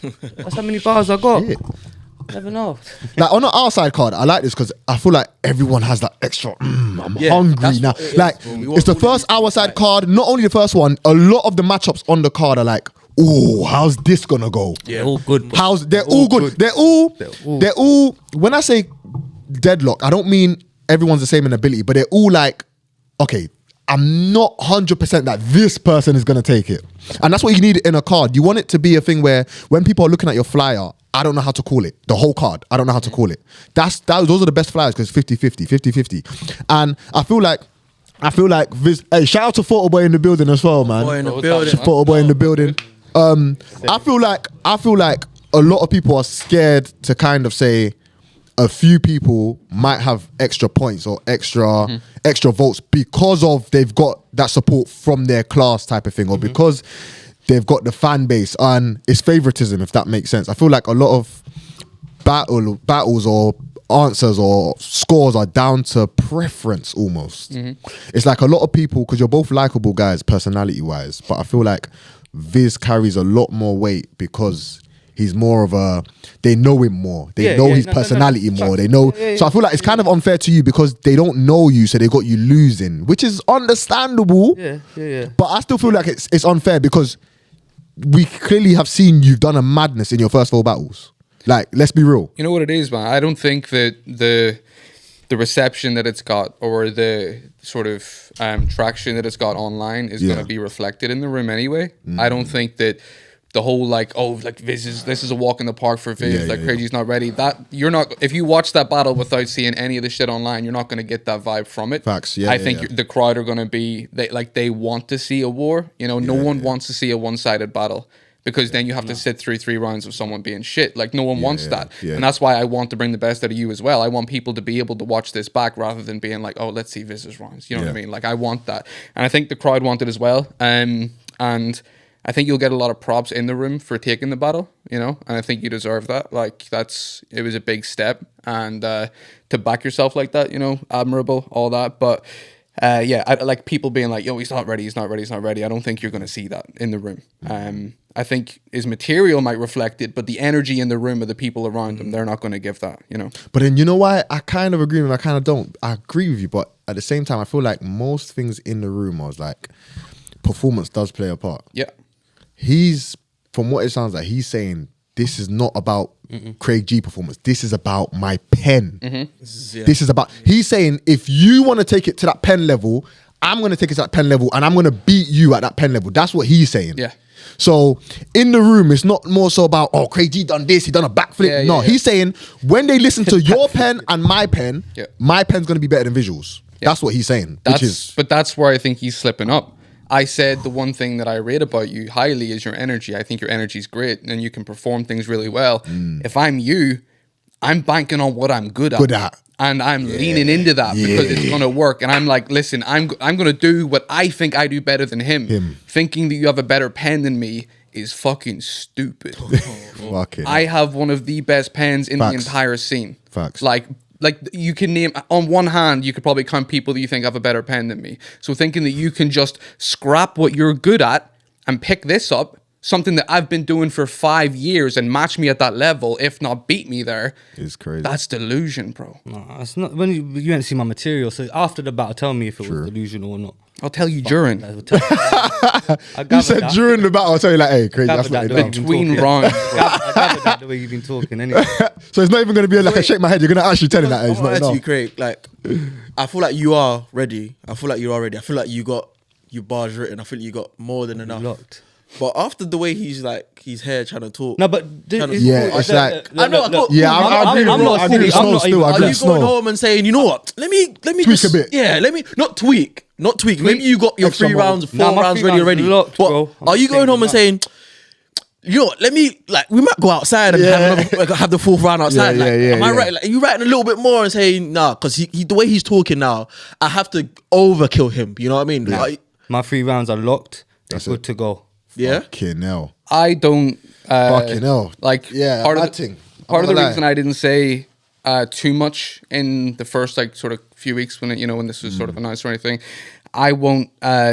That's how many bars I got. Shit. Never know. Like on the Ourside card, I like this because I feel like everyone has that extra. I'm hungry now. Like it's the first Ourside card. Not only the first one. A lot of the matchups on the card are like, oh, how's this gonna go? Yeah, all good. They're all good. They're all. When I say deadlock, I don't mean everyone's the same in ability, but they're all like, okay, I'm not 100% that this person is going to take it. And that's what you need in a card. You want it to be a thing where when people are looking at your flyer, I don't know how to call it. The whole card, I don't know how to call it. Those are the best flyers because 50-50, 50-50. And I feel like hey, shout out to Photo Boy in the building as well, man. Boy in the building. Photo Boy in the building. I feel like a lot of people are scared to kind of say a few people might have extra points or extra votes because of they've got that support from their class type of thing, or because they've got the fan base, and it's favoritism, if that makes sense. I feel like a lot of battles or answers or scores are down to preference almost. It's like a lot of people, because you're both likable guys personality wise, but I feel like Viz carries a lot more weight because he's more of a, they know him more. They know his personality more. They know. So I feel like it's kind of unfair to you because they don't know you, so they got you losing, which is understandable. But I still feel like it's unfair because we clearly have seen you've done a madness in your first 4 battles. Like, let's be real. You know what it is, man? I don't think that the reception that it's got or the sort of traction that it's got online is going to be reflected in the room anyway. I don't think that the whole this is a walk in the park for Viz, Crai-G's not ready. That you're not, if you watch that battle without seeing any of the shit online, you're not going to get that vibe from it. Facts. I think the crowd are going to be they want to see a war. You know, no one wants to see a one-sided battle. Because then you have to sit through 3 rounds of someone being shit. Like, no one wants that. And that's why I want to bring the best out of you as well. I want people to be able to watch this back rather than being like, oh, let's see Viz's rounds. You know what I mean? Like, I want that. And I think the crowd want it as well. And I think you'll get a lot of props in the room for taking the battle, you know? And I think you deserve that. Like, it was a big step. And to back yourself like that, you know, admirable, all that. But I like people being like, yo, he's not ready. I don't think you're going to see that in the room. I think his material might reflect it, but the energy in the room of the people around him, they're not going to give that, you know? But then, you know why? I kind of agree with him, I kind of don't. I agree with you, but at the same time, I feel like most things in the room was like, performance does play a part. Yeah. From what it sounds like, he's saying, this is not about Crai-G performance. This is about my pen. This is about, he's saying, if you want to take it to that pen level, I'm going to take it to that pen level and I'm going to beat you at that pen level. That's what he's saying. Yeah. So in the room, it's not more so about, oh, Crai-G done this, he done a backflip. He's saying, when they listen to your pen and my pen's going to be better than Visuals. That's what he's saying. But that's where I think he's slipping up. I said the one thing that I rate about you highly is your energy. I think your energy is great and you can perform things really well. If I'm you, I'm banking on what I'm good at. And I'm leaning into that because it's going to work. And I'm like, listen, I'm going to do what I think I do better than him. Thinking that you have a better pen than me is fucking stupid. I have one of the best pens in the entire scene. Facts. Like you can name, on one hand, you could probably count people that you think have a better pen than me. So thinking that you can just scrap what you're good at and pick this up, something that I've been doing for 5 years, and match me at that level, if not beat me there, is crazy. That's delusion, bro. No, it's not. When you didn't see my material, so after the battle, tell me if it was delusion or not. I'll tell you during. You said during the battle, I'll tell you like, hey, Crai-G, that's what it between rounds. I gathered that the way you've been talking anyway. So it's not even going to be like a shake my head. You're going to actually tell him that it's not enough. Craig, like, I feel like you are ready. I feel like you got your bars written. I feel like you got more than enough. Locked. But after the way he's like, his hair trying to talk. No, but it's like, I know. I'm not Are you going home and saying, you know what? Let me tweak just a bit. Yeah, let me not tweak. Maybe you got your 3 rounds, 4 rounds ready already. Locked, bro. Are you going home and saying, you know what? Let me we might go outside and have the 4th round outside. Am I right? Like, are you writing a little bit more and saying nah? Because he the way he's talking now, I have to overkill him. You know what I mean? Yeah. Like, my 3 rounds are locked. It's good to go. Yeah. Fucking hell. I don't. Fucking hell. Like, part of the reason I didn't say too much in the first sort of few weeks when when this was sort of announced or anything, I won't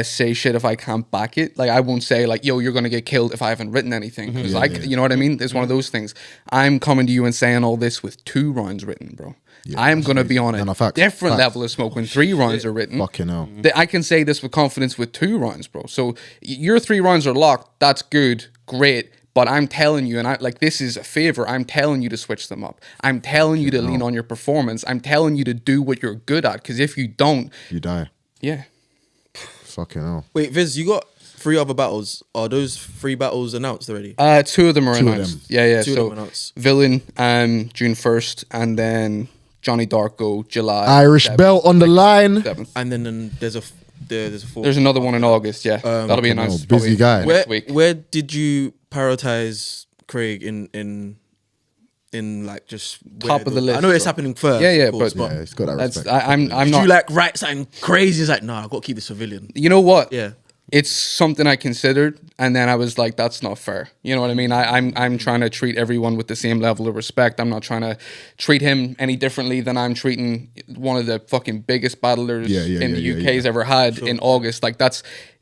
say shit if I can't back it. Like, I won't say like, yo, you're gonna get killed if I haven't written anything. Because you know what I mean? It's one of those things. I'm coming to you and saying all this with 2 rounds written, bro. Yeah, I'm going to be on a different level of smoke when 3 rounds are written. Fucking hell. I can say this with confidence with 2 rounds, bro. So your 3 rounds are locked. That's good. Great. But I'm telling you, and this is a favor, I'm telling you to switch them up. I'm telling you to lean on your performance. I'm telling you to do what you're good at. Because if you don't... You die. Yeah. Fucking hell. Wait, Viz, you got 3 other battles. Are those 3 battles announced already? 2 of them are 2 of announced. them. Yeah. 2 of So them announced. Villain, June 1st, and then Johnny Darko, July. Irish 7th. belt on the line. 7th. And then there's a 4th. There's another one in August. Yeah, that'll be announced. busy probably guy. next week. Where did you prioritize Craig in like just Top of the list, I know it's so. happening first. Yeah, of course, but Yeah, he's got that That's respect. I'm did not. you like write something crazy? It's like, nah, I got to keep the civilian. You know what? Yeah. It's something I considered, and then I was like, "That's not fair." You know what I mean? I'm trying to treat everyone with the same level of respect. I'm not trying to treat him any differently than I'm treating one of the fucking biggest battlers in the UK's ever had in August. Like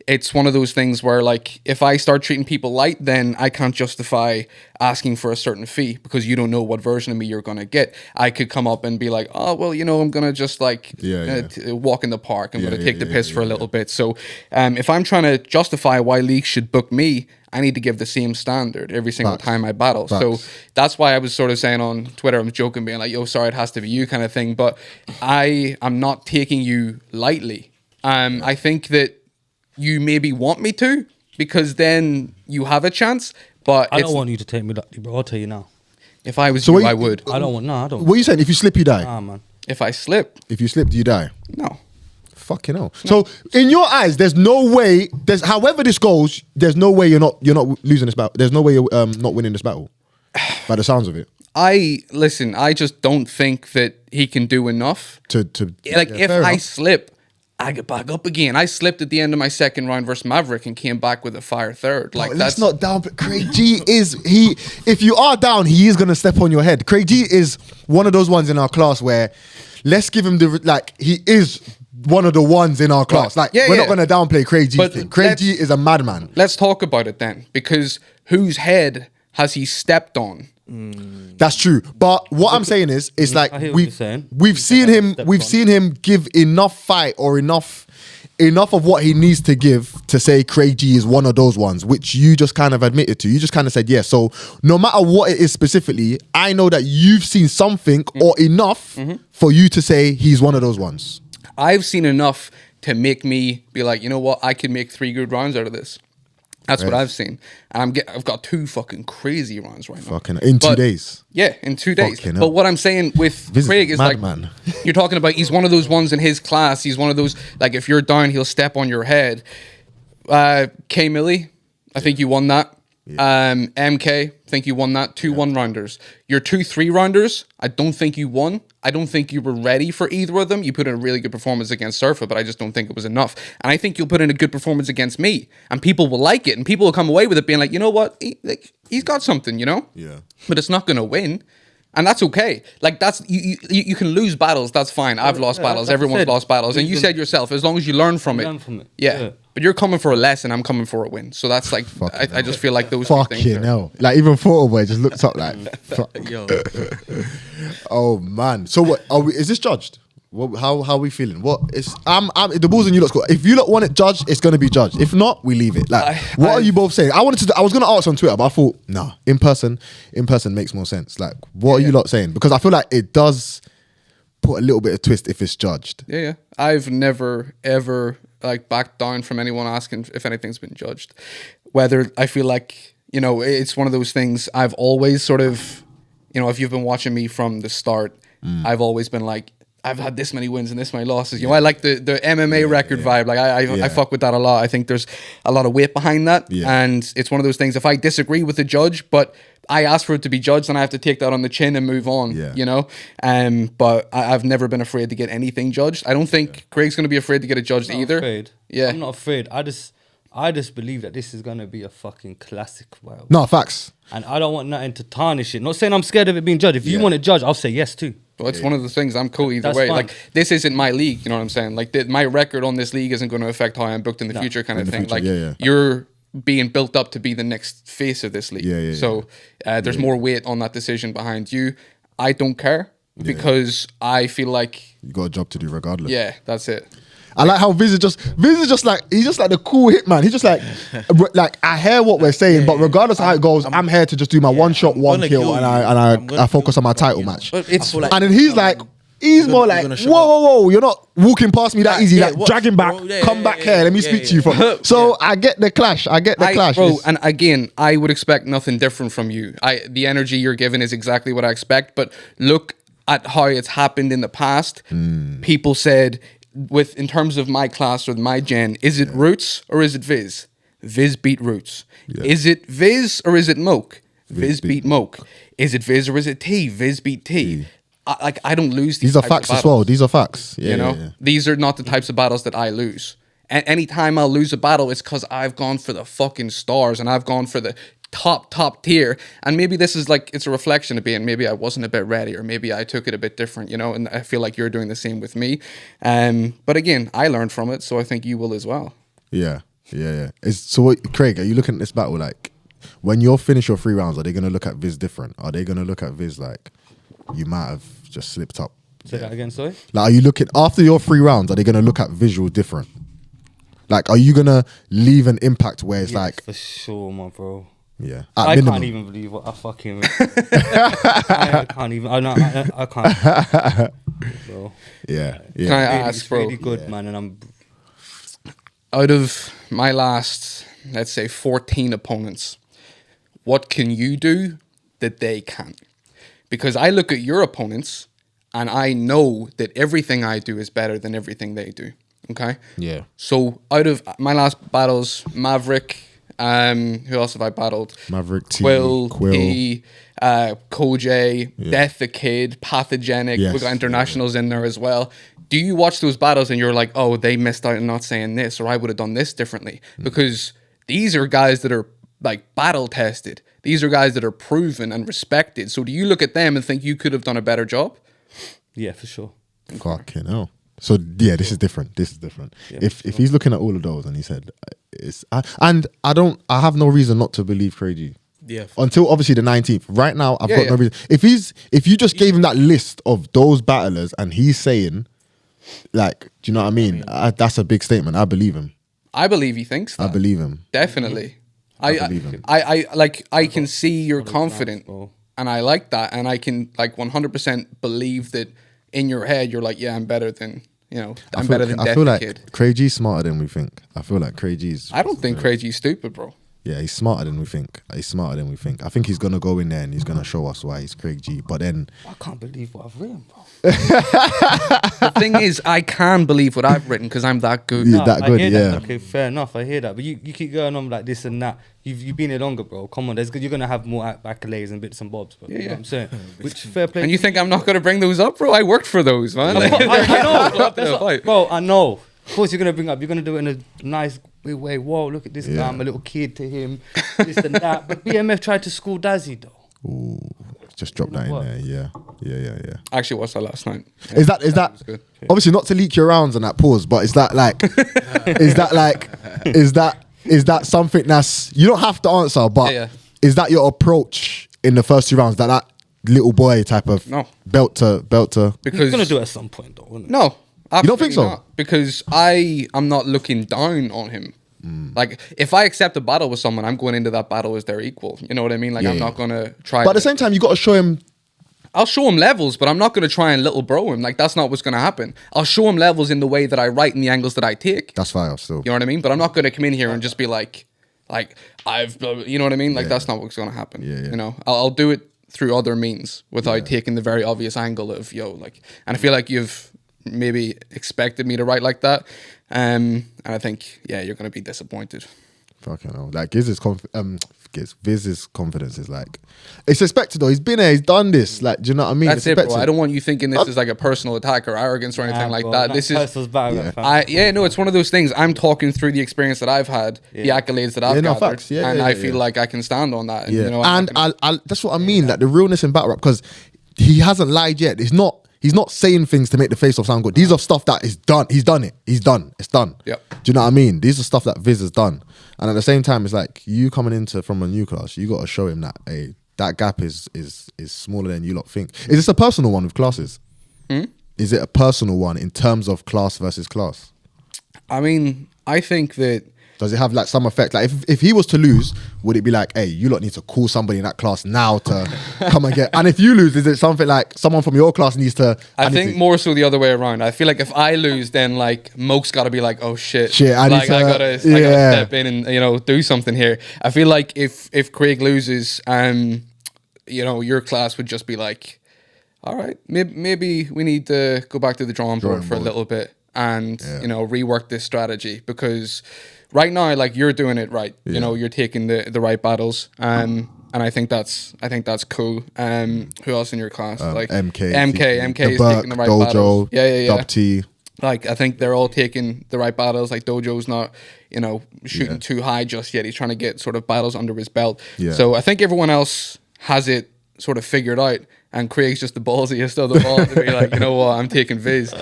it's one of those things where, like, if I start treating people light, then I can't justify asking for a certain fee because you don't know what version of me you're gonna get. I could come up and be like, "Oh, well, you know, I'm gonna just like walk in the park. I'm gonna take the piss for a little bit." So, if I'm trying to justify why leagues should book me, I need to give the same standard every single time I battle. So that's why I was sort of saying on Twitter, I'm joking, being like, "Yo, sorry, it has to be you," kind of thing. But I'm not taking you lightly. I think that you maybe want me to, because then you have a chance. But I don't want you to take me lightly, bro. I'll tell you now. if I was So you, what I you- would. I don't want. No, I don't. What are you saying? If you slip, you die. Nah, man. If I slip, If you slip, do you die? no. Fucking hell. So in your eyes, there's no way. There's however this goes. There's no way you're not losing this battle. There's no way you're not winning this battle. By the sounds of it, I just don't think that he can do enough. to Like, yeah, if fair I enough. slip, I get back up again. I slipped at the end of my second round versus Maverick and came back with a fire third. Like, Let's that's not down. But Crai-G is he. If you are down, he is gonna step on your head. Crai-G is one of those ones in our class where let's give him the like. He is one of the ones in our class. Right. Like Yeah, we're yeah. not gonna downplay Crai-G. But Crai-G is a madman. Let's talk about it then, because whose head has he stepped on? That's true. But what I'm saying is, it's like I hear what you're saying. we've seen him. Stepped We've on. seen him give enough fight or enough of what he needs to give to say Crai-G is one of those ones, which you just kind of admitted to. You just kind of said yes. So no matter what it is specifically, I know that you've seen something or enough for you to say he's one of those ones. I've seen enough to make me be like, you know what, I can make 3 good rounds out of this. That's what Right. I've seen. And I've got 2 fucking crazy rounds right now. Fucking in 2 But- days. Yeah, in 2 days. Fucking But hell. what I'm saying with This is Craig is like, madman. you're talking about, he's one of those ones in his class. He's one of those, like, if you're down, he'll step on your head. K Millie, I think you won that. MK, I think you won that. 2 1-rounders. Your 2 3-rounders, I don't think you won. I don't think you were ready for either of them. You put in a really good performance against Surfer, but I just don't think it was enough. And I think you'll put in a good performance against me, and people will like it, and people will come away with it being like, you know what, he's got something, you know? Yeah. But it's not going to win. And that's okay. Like, that's you can lose battles. That's fine. I've lost yeah, battles. like I Everyone's said, lost battles. And you said yourself, as long as you learn from it. Learn from it. Yeah. Yeah. But you're coming for a lesson. I'm coming for a win. So that's like, I just feel like those two things. Fucking hell. Like even Photoboy just looked up like fuck. Yo, Oh man. So what is this judged? How are we feeling? What is I'm the balls in you lot's court. If you lot want it judged, it's gonna be judged. If not, we leave it. Like what are you both saying? I was gonna ask on Twitter, but I thought, nah, in person makes more sense. Like, what are you lot saying? Because I feel like it does put a little bit of twist if it's judged. Yeah. I've never, ever like backed down from anyone asking if anything's been judged. Whether I feel like, you know, it's one of those things I've always sort of, you know, if you've been watching me from the start, I've always been like, I've had this many wins and this many losses. You know, I like the MMA record vibe. Like I fuck with that a lot. I think there's a lot of weight behind that. Yeah. And it's one of those things, if I disagree with the judge, but I ask for it to be judged, then I have to take that on the chin and move on. Yeah. You know? But I've never been afraid to get anything judged. I don't think Craig's gonna be afraid to get it judged I'm not either. afraid. Yeah. I'm not afraid. I just believe that this is gonna be a fucking classic. Wow. No, facts. And I don't want nothing to tarnish it. Not saying I'm scared of it being judged. If you want it judged, I'll say yes too. Well, it's one of the things. I'm cool either That's way. fine. Like, this isn't my league. You know what I'm saying? Like, my record on this league isn't going to affect how I'm booked in the future, kind of the thing. future, Like, yeah. you're being built up to be the next face of this league. Yeah. So there's more weight on that decision behind you. I don't care because I feel like, You got a job to do regardless. yeah, that's it. I like how Viz is just like he's just like the cool hitman. He's just like I hear what we're saying, but regardless of how it goes, I'm here to just do my one shot, one gonna kill, kill and you. I I'm gonna focus on my kill you, title you know. match. But it's I feel like- And then he's like, He's more like, gonna whoa, shut whoa, you're not walking past me that Like, easy. yeah, Like, what, dragging back, bro? Yeah, come yeah, back yeah, here. Let me yeah, speak yeah, to you. yeah. So I get the clash. Bro, It's- and again, I would expect nothing different from you. The energy you're giving is exactly what I expect. But look at how it's happened in the past. People said, in terms of my class or my gen, is it Roots or is it Viz? Viz beat Roots. Yeah. Is it Viz or is it Moke? Viz beat beat Moke. Is it Viz or is it T? Viz beat T. I don't lose these These are types of facts as battles. well. These are facts. Yeah, You know, yeah. these are not the types of battles that I lose. And anytime I'll lose a battle, it's because I've gone for the fucking stars and I've gone for the top tier. And maybe this is like, it's a reflection of being, maybe I wasn't a bit ready, or maybe I took it a bit different, you know, and I feel like you're doing the same with me. But again, I learned from it, so I think you will as well. Yeah. So, what, Craig, are you looking at this battle like, when you're finished your 3 rounds, are they going to look at Viz different? Are they going to look at Viz like, you might have just slipped up? Say that again, sorry. Like, are you looking, after your 3 rounds, are they going to look at Visual different? Like, are you going to leave an impact where it's like, for sure, my bro. yeah, I minimum. can't even believe what I fucking. I can't even. I can't. Bro. Yeah. Can I Really, ask, it's bro? really good, man, and I'm. Out of my last, let's say, 14 opponents, what can you do that they can't? Because I look at your opponents and I know that everything I do is better than everything they do. Okay? Yeah. So out of my last battles, Maverick, who else have I battled? Maverick, T, Quill, Quill. E, Koj, Death the Kid, Pathogenic. Yes. We got internationals in there as well. Do you watch those battles and you're like, oh, they missed out on not saying this, or I would have done this differently? Because these are guys that are like battle tested. These are guys that are proven and respected. So do you look at them and think you could have done a better job? Yeah, for sure. Fucking hell. So yeah, this is different. Yeah, if he's looking at all of those and he said, I have no reason not to believe Crai-G. Yeah. Until obviously the 19th. Right now, I've got no yeah. reason. If you just gave him that list of those battlers and he's saying, like, do you know what I mean? That's a big statement. I believe him. I believe he thinks that. I believe him. Definitely. I believe him. I can see you're Probably confident, nice, bro. and I like that, and I can like 100% believe that in your head you're like, yeah, I'm better than, you know, I'm better than I Death feel the like Kid. Crai-G's smarter than we think. I feel like Crai-G's. I don't think Crai-G's stupid, bro. Yeah, he's smarter than we think. I think he's gonna go in there and he's gonna show us why he's Crai-G. But then I can't believe what I've written, bro. The thing is, I can believe what I've written because I'm that good. Yeah, that I good, hear yeah. That. Okay, fair enough. I hear that, but you keep going on like this and that. You've been here longer, bro. Come on, you're gonna have more accolades and bits and bobs, bro. You know what I'm saying? Which fair play. And you think I'm not going to bring those up, bro? I worked for those, man. I know, Yeah, fight. bro. I know. Of course, you're gonna bring up. You're gonna do it in a nice way. Whoa, look at this Yeah. guy. I'm a little kid to him. This and that. But BMF tried to school Dazzy though. ooh, just drop that in What? there. Yeah. I actually watched that last night. Is that was good. obviously not to leak your rounds and that pause, but is that something that's, you don't have to answer, but Yeah. is that your approach in the first 2 rounds? That little boy type of No. belt to Because He's gonna do it at some point though, isn't it? No, absolutely don't think so? not. Because I'm not looking down on him. Like, if I accept a battle with someone, I'm going into that battle as their equal. You know what I mean? Like, Yeah, I'm yeah. not going to try. But at the same time, you got to show him. I'll show him levels, but I'm not going to try and little bro him. Like, that's not what's going to happen. I'll show him levels in the way that I write and the angles that I take. That's fire still. You know what I mean? But I'm not going to come in here and just be like you know what I mean? Like, that's not what's going to happen. Yeah. You know, I'll do it through other means without taking the very obvious angle of, like, and I feel like you've maybe expected me to write like that. And I think, you're going to be disappointed. Fucking hell. Like Viz's confidence is like, it's expected though. He's been there, he's done this. Like, do you know what I mean? That's It's it, bro. expected. I don't want you thinking this is like a personal attack or arrogance or anything like that. This is, it's one of those things. I'm talking through the experience that I've had, the accolades that I've gathered, facts. and I feel like I can stand on that. Yeah. You know, And that's what I mean, like the realness in battle rap, because he hasn't lied yet. He's not saying things to make the face off sound good. These are stuff that is done. He's done it. It's done. Yep. Do you know what I mean? These are stuff that Viz has done. And at the same time, it's like you coming from a new class, you got to show him that that gap is smaller than you lot think. Is this a personal one with classes? Is it a personal one in terms of class versus class? I mean, I think that Does it have like some effect? Like if he was to lose, would it be like, hey, you lot need to call somebody in that class now to come and get? And if you lose, is it something like someone from your class needs to? I think more so the other way around. I feel like if I lose, then like Moke's got to be like, oh shit, I gotta step in and do something here. I feel like if Craig loses, your class would just be like, all right, maybe we need to go back to the drawing board for a little bit and rework this strategy, because right now, like, you're doing it right. You're taking the right battles. And I think that's cool. Who else in your class? Like MK is taking the right Dojo, battles. Yeah. Dub T. Like, I think they're all taking the right battles. Like, Dojo's not, shooting too high just yet. He's trying to get sort of battles under his belt. Yeah. So I think everyone else has it sort of figured out. And Craig's just the ballsiest of them all to be like, you know what, I'm taking Viz.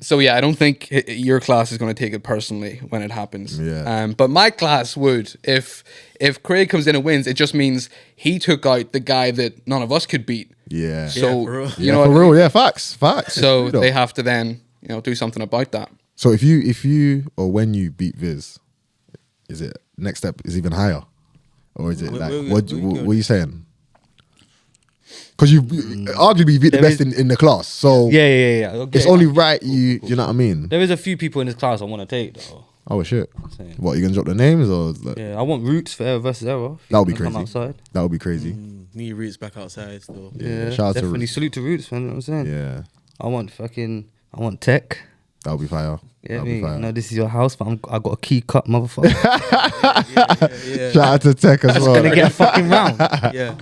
So yeah, I don't think your class is going to take it personally when it happens. Yeah. But my class would, if Craig comes in and wins, it just means he took out the guy that none of us could beat. Yeah. So for real. Yeah, facts. So they have to then do something about that. So if you or when you beat Viz, is it next step is even higher, or is it what are you saying? Because you arguably beat the best in the class, so yeah. Okay. It's only right you know what I mean. There is a few people in this class I want to take though. Oh shit! What, you gonna drop the names or? Like, yeah, I want Roots for Error versus Error. That would be crazy. Outside. That would be crazy. Need Roots back outside still. Yeah, shout out definitely to Roots. salute to Roots, man. You know what I'm saying? Yeah, I want Tech. that would be fire. Yeah, That'd be fire. no, this is your house, but I got a key cut, motherfucker. Yeah. Shout out to Tech as well. Gonna get a fucking round. Yeah.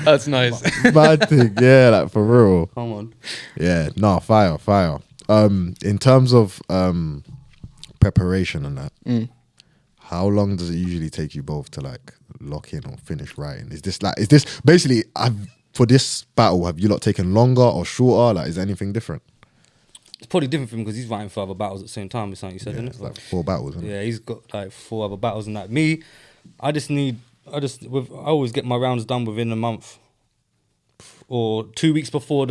That's nice. Bad thing, yeah, like for real. Come on. Yeah, no, fire. In terms of preparation and that, how long does it usually take you both to like lock in or finish writing? Is this basically for this battle? Have you lot taken longer or shorter? Like, is there anything different? It's probably different for him because he's writing for other battles at the same time. It's something you said, isn't it? It's like 4 battles. Isn't it? Yeah, he's got like 4 other battles and that. Me, I always get my rounds done within a month or 2 weeks before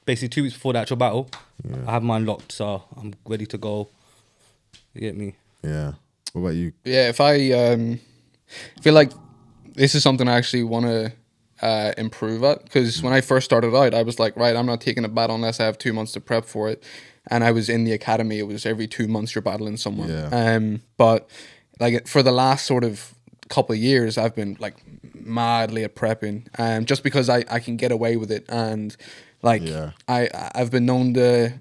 basically 2 weeks before the actual battle. Yeah. I have mine locked, so I'm ready to go. You get me? Yeah. What about you? Yeah, if I feel like this is something I actually want to improve at, because when I first started out, I was like, right, I'm not taking a battle unless I have 2 months to prep for it. And I was in the academy, it was every 2 months you're battling someone. Yeah. But like for the last sort of couple of years, I've been like madly at prepping, just because I can get away with it. And like, I've been known to,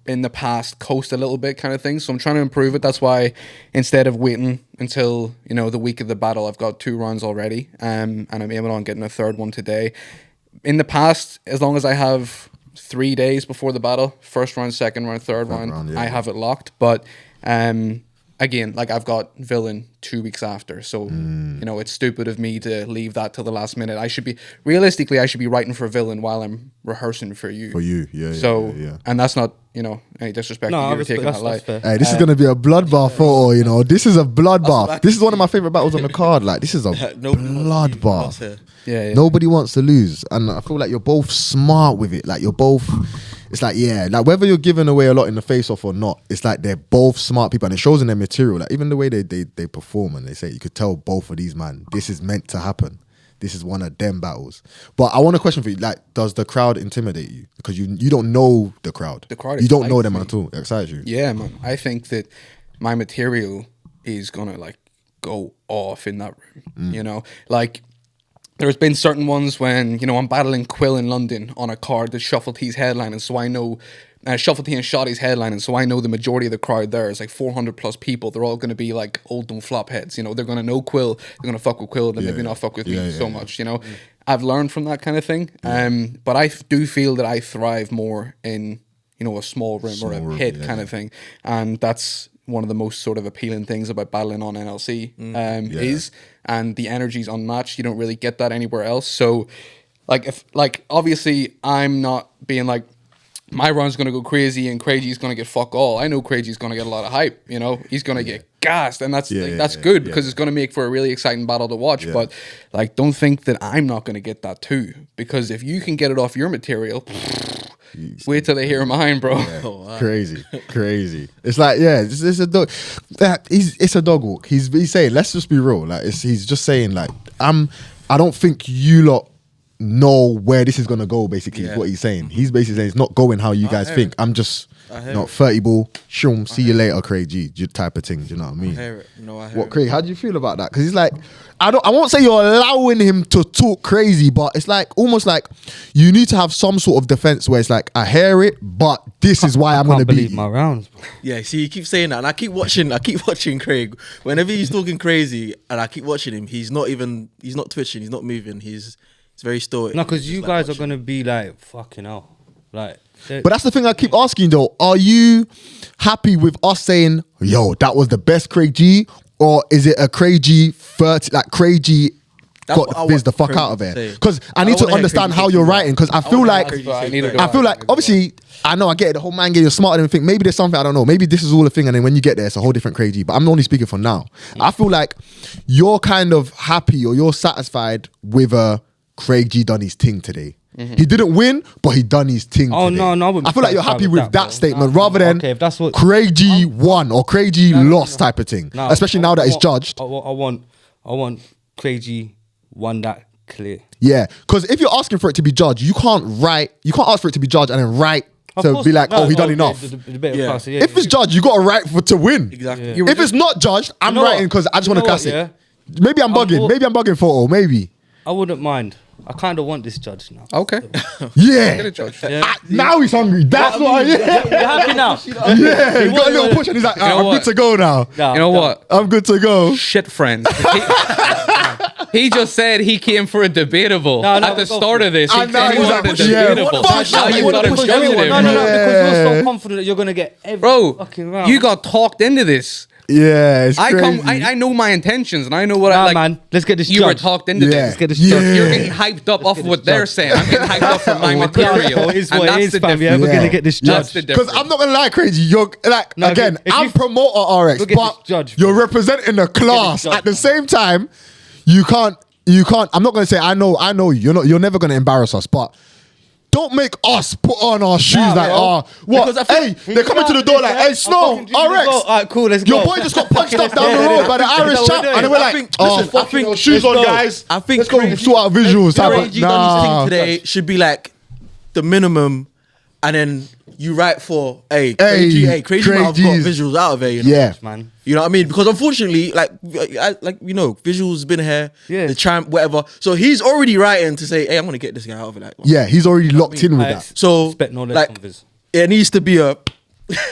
in the past coast a little bit kind of thing. So I'm trying to improve it. That's why instead of waiting until, the week of the battle, I've got 2 rounds already. And I'm aiming on getting a 3rd one today. In the past, as long as I have 3 days before the battle, 1st round, 2nd round, 3rd round, I have it locked. But again, like, I've got Villain 2 weeks after, so it's stupid of me to leave that till the last minute. I should be writing for Villain while I'm rehearsing for you. Yeah. And that's not any disrespect. No, you're taking that light. Hey, this is gonna be a bloodbath photo. This is a bloodbath. This is one of my favorite battles on the card. Like, this is a bloodbath. Yeah. Nobody wants to lose, and I feel like you're both smart with it. Like, you're both. It's like, like whether you're giving away a lot in the face-off or not, it's like they're both smart people, and it shows in their material. Like, even the way they perform, and they say, you could tell both of these, man, this is meant to happen. This is one of them battles. But I want a question for you. Like, does the crowd intimidate you? Because you don't know the crowd. The crowd you don't know excites them me. at all. It excites you. Yeah, man. I think that my material is gonna like go off in that room. Like, there's been certain ones when, I'm battling Quill in London on a card that Shuffle T's headlining, so I know Shuffle T and Shoddy's headlining, so I know the majority of the crowd there is like 400 plus people. They're all going to be like old don't flop heads. They're going to know Quill, they're going to fuck with Quill, and maybe not fuck with me so much. I've learned from that kind of thing. But I do feel that I thrive more in a small room or a pit kind of thing, and that's one of the most sort of appealing things about battling on NLC is, and the energy's unmatched. You don't really get that anywhere else. So obviously I'm not being like, my run's going to go crazy and Crai-G's going to get fuck all. I know Crai-G's going to get a lot of hype, he's going to get gassed, and that's good because it's going to make for a really exciting battle to watch. But like, don't think that I'm not going to get that too, because if you can get it off your material, Wait till they hear mine, bro. Crazy. It's like, it's a dog. It's a dog walk. He's saying, let's just be real. Like, he's just saying, like, I don't think you lot know where this is gonna go. Basically, is what he's saying. He's basically saying it's not going how you guys think. I'm just not 30 ball. Shum, see you later, Crai-G. Type of thing. Do you know what I mean? I hear it. No, I hear What, it. Craig? How do you feel about that? Because he's like, I won't say you're allowing him to talk crazy, but it's like almost like you need to have some sort of defense where it's like, I hear it, but this is why I'm gonna believe beat my you. rounds. Bro. Yeah, see, you keep saying that, and I keep watching Craig. Whenever he's talking crazy, and I keep watching him, he's not twitching, he's not moving, he's very stoic. No, because you Like guys are watching. gonna be like fucking hell, like. But that's the thing I keep asking though. Are you happy with us saying, yo, that was the best Crai-G? Or is it a Crai-G 30, like Crai-G That's what I got fizz the want fuck Crai-G out of to it? say. Because I need I to wanna hear understand Crai-G how say you're Crai-G. writing. Because I I feel wanna like, hear Crai-G say Neither do Crai-G. I feel like, obviously, I know I get it. The whole man game, you're smarter than we think. Maybe there's something I don't know. Maybe this is all a thing, and then when you get there, it's a whole different Crai-G. But I'm only speaking for now. I feel like you're kind of happy or you're satisfied with a Crai-G done his thing today. He didn't win, but he done his thing. Oh, today. no, I wouldn't I feel like be you're happy satisfied with with that, that, bro. statement No, rather than okay, if that's what- Crai-G won or Crai-G lost type of thing. No, Especially now that it's judged. I want Crai-G won that clear. Yeah, because if you're asking for it to be judged, you can't ask for it to be judged and then write Of to course, be like, no, oh, he done okay, enough. the bit of Yeah. class, yeah, If it's judged, you got to write to win. Exactly. Yeah. If it's not judged, I'm You know writing what? because I just You want to know class what, it. Maybe I'm bugging. all- Maybe I'm bugging for maybe. I wouldn't mind. I kind of want this judge now. Okay. Yeah. Get it, Judge. Now he's hungry. That's what I You're happy now? Yeah, he got a little push and he's like, know I'm what? good to go now. Nah, You know nah. what? I'm good to go. Shit, friend. He just said he came for a debatable No, at the go start for of this. And He now said he he's wanted like, a yeah, debatable. fuck Now that. you've got to Push judge everyone. it, No, bro. because you're so confident that you're gonna get every Bro, fucking round. you got talked into this. Yeah, it's I crazy. I know my intentions and I know what Nah, I like. man, let's get this You were judged. talked into Yeah. this. Let's get this So judged. you're Yeah. getting hyped up off of get what this they're judged. saying. I'm getting hyped up from my material. It is and what it that's is, the fam. Yeah, difference. we're gonna get this That's judged. the Because difference. I'm not gonna lie, Crazy. You're like No, again. if I'm you- promoter RX, Look at but this judge, you're bro. representing the class. judge, At the same time, you can't. I'm not gonna say I know you. You're never gonna embarrass us, but. Don't make us put on our shoes like, bro. what? Because I Hey, feel- they're coming to the door like, hey, Snow, RX. Alright, cool, let's go. Your boy just got punched up down the road by the Irish That's what champ, we're and then we're doing. like, I think- oh, listen, I fucking think- hell, shoes let's on, go. guys. I think let's go Crai-G- sort out visuals. type of- Crai-G done his Nah. thing today should be like the minimum, and then you write for Crai-G might have got Crai-G's. visuals out of it. You know? Yeah. man. You know what I mean? Because unfortunately, visuals been here, Yeah. the champ, whatever. So he's already writing to say, hey, I'm gonna get this guy out of it. Like, Yeah, he's already locked in with I that. so expect no less like, from Viz. it needs to be a,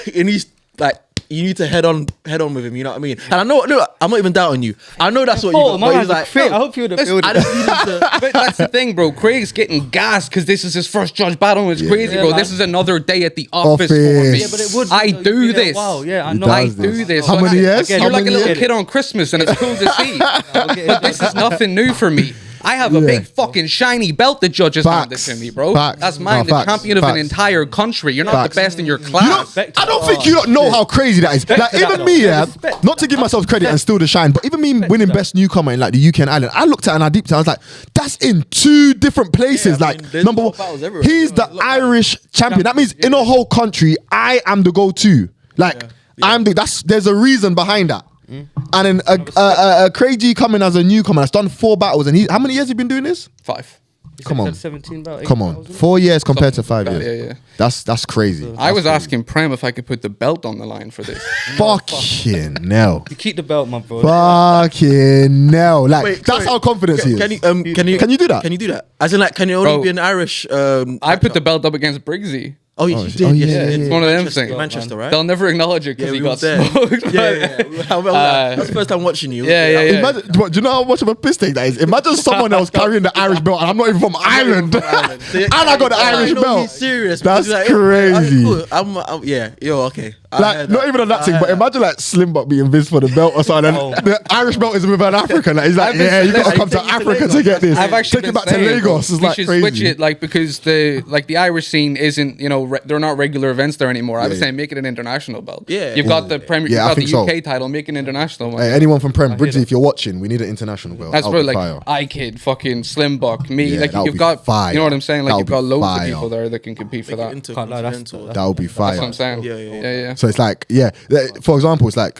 it needs like. You need to head on with him. You know what I mean? And I know, look, I'm not even doubting you. I know that's what you. Oh, got, my but man's he's a crit. I hope you're the builder. I just need him to. But that's the thing, bro. Craig's getting gassed because this is his first judge battle and it's crazy, Yeah, bro. man. This is another day at the office for Office. me. Yeah, but it would. I You've do been there a this. while. Yeah, I He know. does I this. do this. How many years? Again, How You're like a many little years? kid on Christmas and it's cool to see. But this is nothing new for me. I have a Yeah. big fucking shiny belt the judges hand Facts. this to me, bro. Facts. That's mine, No, the facts. champion of an Facts. entire country. You're not Facts. the best in your You class. don't, I don't think you don't know how crazy that is. Like to even that, me, though. yeah. Respect Not to give myself credit and steal the shine, but even me winning best newcomer in like the UK and Ireland, I looked at it and I deeped it. I was like, that's in two different places. Yeah, I like mean, there's number more one, battles everywhere. he's There's the a lot of Irish champion. That means in a whole country, I am the go-to. Like I'm the. There's a reason behind that. And then a Crai-G coming as a newcomer that's done 4 battles, and how many years he been doing this? 5. Come on. 17 belt, Come on, 4 years compared to 5 Something years. like that, yeah. That's crazy. I was asking Prem if I could put the belt on the line for this. Fucking no. You keep the belt, my bro. Fucking no. Like Wait, that's sorry. how confidence he is. Can you Can you do that? Can you do that? As in, like, can it only Bro, be an Irish? I put the belt up against Briggsy. Oh, you Oh, did. oh, yes, yeah, you did. yeah, It's one of them Manchester, things. Manchester, right? They'll never acknowledge it because Yeah, he we got was there. smoked. Yeah. How about that? That's the first time watching you. Yeah. Imagine, do you know how much of a piss take that is? Imagine someone else carrying the Irish belt, and I'm not even from Ireland, and I got the Irish know belt. He's serious. That's because, crazy. Cool. I'm yeah. Yo, okay. I Like heard not that. even on that I thing, heard but that. imagine like Slim Buck being Viz for the belt or something. Oh. And the Irish belt is with an African. Like, he's like, I've been- yeah, you gotta listen, come to take you to Africa to Lagos. get this. I've actually Take it been back to saying, Lagos. bro, It's we like should crazy. switch it, like because the Irish scene isn't they're not regular events there anymore. I was yeah. saying make it an international belt. Yeah. You've got the Premier, Yeah, I you've got think the UK so. title, make an international one. Hey, anyone from Prem, Bridgie, if you're watching, we need an international belt. That's That'll where be like fire. iKid, fucking Slim Buck, me, Yeah, like that'll you've be got, fire. you know what I'm saying? Like That'll you've got be loads fire. of people there that can compete for that. Into Can't lie, that's- continental. That would be fire. That's what I'm saying. Yeah. So it's like, for example, it's like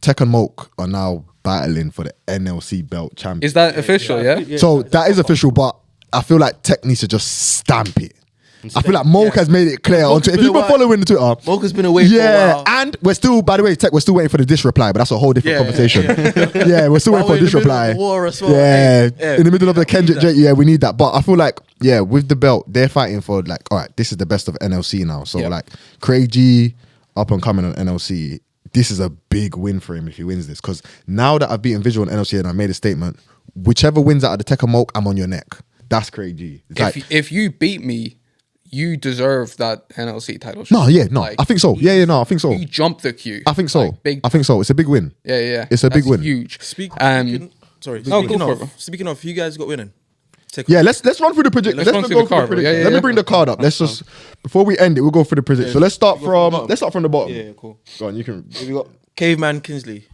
Tech and Moke are now battling for the NLC belt champion. Is that official? Yeah. So that is official, but I feel like Tech needs to just stamp it. I feel like Moke has made it clear on Twitter. If been you've been a while. following the Twitter, Mocha's been away for a yeah, while. and we're still, by the way, Tech, we're still waiting for the dish reply, but that's a whole different Yeah, conversation. Yeah, we're still While waiting for we're a dish in the middle reply. of the war as well. Yeah, Yeah. in the middle of the Kendrick that. J, yeah, we need that. But I feel like, yeah, with the belt, they're fighting for like, all right, this is the best of NLC now. So Yeah. like, Crai-G up and coming on NLC. This is a big win for him if he wins this, because now that I've beaten Vizual on NLC and I made a statement, whichever wins out of the Tech and Moke, I'm on your neck. That's Crai-G. It's like, If you beat me, you deserve that NLC title shot. no, Like, I think so. Yeah, no, I think so. You jump the queue. I think so. Like, big. I think so. It's a big win. Yeah. It's a big That's win. Huge. Speaking, sorry. No, Speaking go for of, it. speaking of, who guys got winning? Yeah, let's run through the prediction. Let's run through the card, bro. Yeah, Let me yeah. bring the card up. Let's just before we end it, we'll go through the prediction. So let's start from the bottom. Yeah, cool. Go on, you can. We got Caveman Kinsley.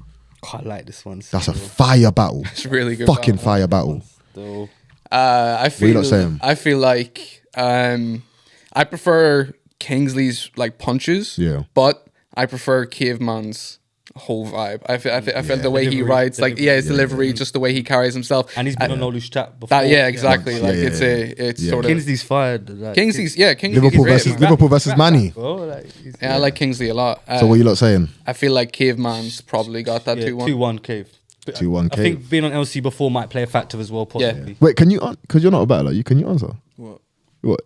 Quite like this one. That's a fire battle. It's really good. Fucking battle. fire battle. Still. I feel. lot saying? I feel like I prefer Kingsley's like punches. Yeah. But I prefer Caveman's whole vibe. I felt the way he Delivery, rides, like his delivery. delivery, just the way he carries himself. And he's been on No Loose Chat before. That, yeah, exactly. Like Yeah, it's yeah. sort of Kingsley's fired. Like, Kingsley's Liverpool versus Manny. Bro, like, he's- Yeah, I like Kingsley a lot. So what you lot saying? I feel like Caveman's probably got that yeah, 2-1. 2-1 Cave. 2-1 I think being on LC before might play a factor as well, possibly. Wait, can you? Because you're not a battler. Can you answer? What?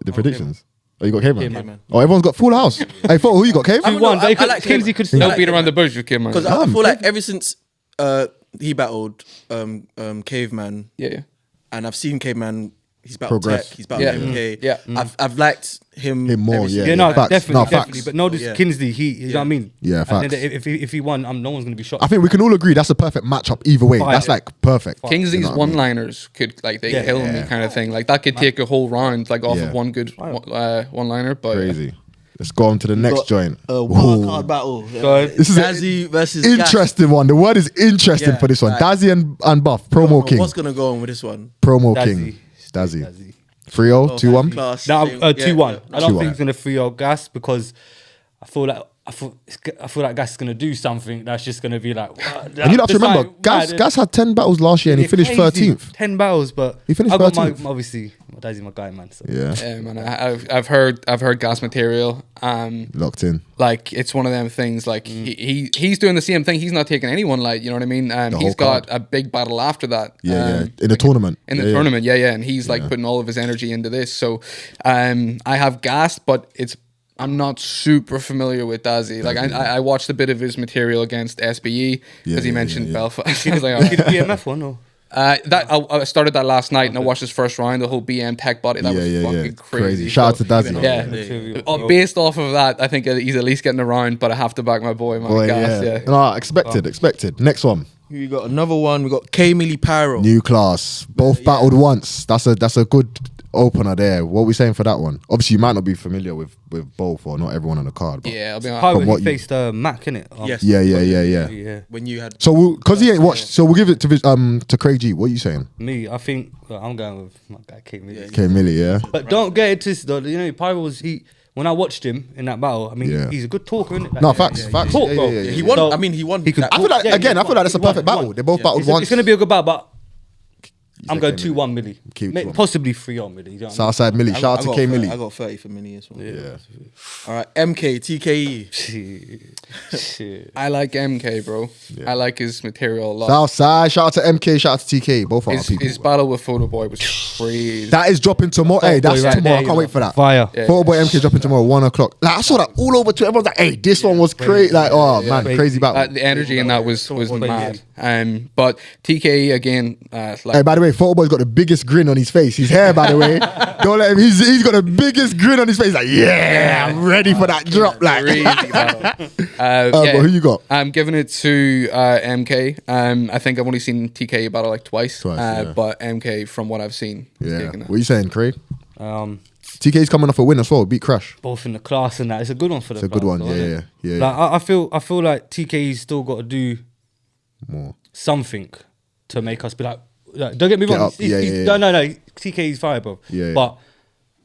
The predictions? Oh, you got Caveman. Caveman. Oh, everyone's got full house. Hey, who you got? Cave? 2-1, know, but he I could- like Kingsley him. could I Don't like beat him. around the bush with Caveman. Because I feel like ever since he battled Caveman, Yeah. and I've seen Caveman, he's battled Progress. Tech, he's battled Yeah. MK. Yeah. I've liked him Him more, ever yeah, since. Yeah, no, facts. definitely, No, definitely. facts. But notice Yeah. Kingsley, you know what I mean? Yeah, And facts. then if he won, no one's going to be shocked. I think we can all agree that's a perfect matchup either way. Fire. That's like perfect. Kingsley's You know what I mean? one-liners could like they Yeah. kill me kind of thing. Like that could take a whole round like off Yeah. of one good one-liner. But Crazy. Let's go on to the next joint. A Ooh. wild card battle. Go ahead. This is an Dazzy versus Gas. interesting one. The word is interesting Yeah, for this one. like- Dazzy and Buff, promo king. What's gonna go on with this one? Promo Dazzy. king. Dazzy. Dazzy. 3-0, 2-1. Class. No, Yeah, 2-1. yeah. I don't 2-1. think he's gonna free your gas because I feel like Gas is gonna do something that's just gonna be like. And you have to remember, Gas had 10 battles last year and he finished 13th. 10 battles, but He finished I got 13th. obviously, my dad's my guy, man. So. Yeah, yeah, man, I've heard Gas material. locked in. Like it's one of them things. Like he's doing the same thing. He's not taking anyone light. You know what I mean? whole He's got card. a big battle after that. Yeah. In the tournament. In the Yeah, yeah. tournament, yeah, and he's like putting all of his energy into this. So, I have Gas, but I'm not super familiar with Dazzy. Like I watched a bit of his material against SBE because he mentioned Belfast. He was like, Did the BMF one or? I started that last night and I watched his first round, the whole BM tech body. That was fucking crazy. Shout out to Dazzy. Yeah. Based off of that, I think he's at least getting around, but I have to back my boy, man. Boy, Gas, yeah. yeah. No, expected. Next one. We got another one. We got K Millie Pyro. New class. Both battled once. That's a good opener there. What are we saying for that one? Obviously, you might not be familiar with both or not everyone on the card. But Yeah, I'll be honest. Pirate, what he you- faced Mac, innit? Yes. Yeah. Yeah. When you had So because he ain't watched, so we'll give it to Crai-G. What are you saying? Me, I think I'm going with my guy K Millie. K Millie, yeah. But don't get it twisted though. You know, Pyro was when I watched him in that battle. I mean, Yeah. he's a good talker, isn't it? No, facts. Talk, Yeah, bro. yeah, yeah. he won. So- I mean, he won. He could that- I feel like Yeah, again, he I feel like that's a won. perfect He won. battle. They both battled It's once. going to be a good battle, but I'm said going K 2-1 Millie. Keep May- 2-1. possibly 3-0 Millie. You know what I mean? Southside Millie. Shout out to got K 30 Millie. I got 30 for Millie as well. Yeah. All right, MK TKE. Shit. I like MK, bro. I like his material a lot. Southside. Shout out to MK. Shout out to TK. Both are our people. His battle with Photo Boy was crazy. That is dropping tomorrow. Hey, that's Boy right tomorrow. there, I can't you wait for that. Fire. Yeah. Photo Boy MK dropping tomorrow, 1 o'clock. Like I saw that all over Twitter. Everyone's like, "Hey, this one was crazy." Like, oh man, crazy battle. The energy in that was mad. But TKE again, like Hey, by the way, Photo Boy's got the biggest grin on his face. His hair, by the way, don't let him. He's got the biggest grin on his face. Like, yeah, I'm ready for that drop. Like, crazy battle. but who you got? I'm giving it to MK. I think I've only seen TKE battle like twice. Twice, yeah. But MK, from what I've seen, is Yeah. taking that. What are you saying, Craig? TK's coming off a win as well. Beat Crash. Both in the class and that. It's a good one for the It's a class. good one. though, Yeah, isn't yeah, it? yeah. Like I feel like TK's still got to do More. something to make us be like don't get me Get wrong. up. Yeah. No. TK's fire, bro. Yeah. But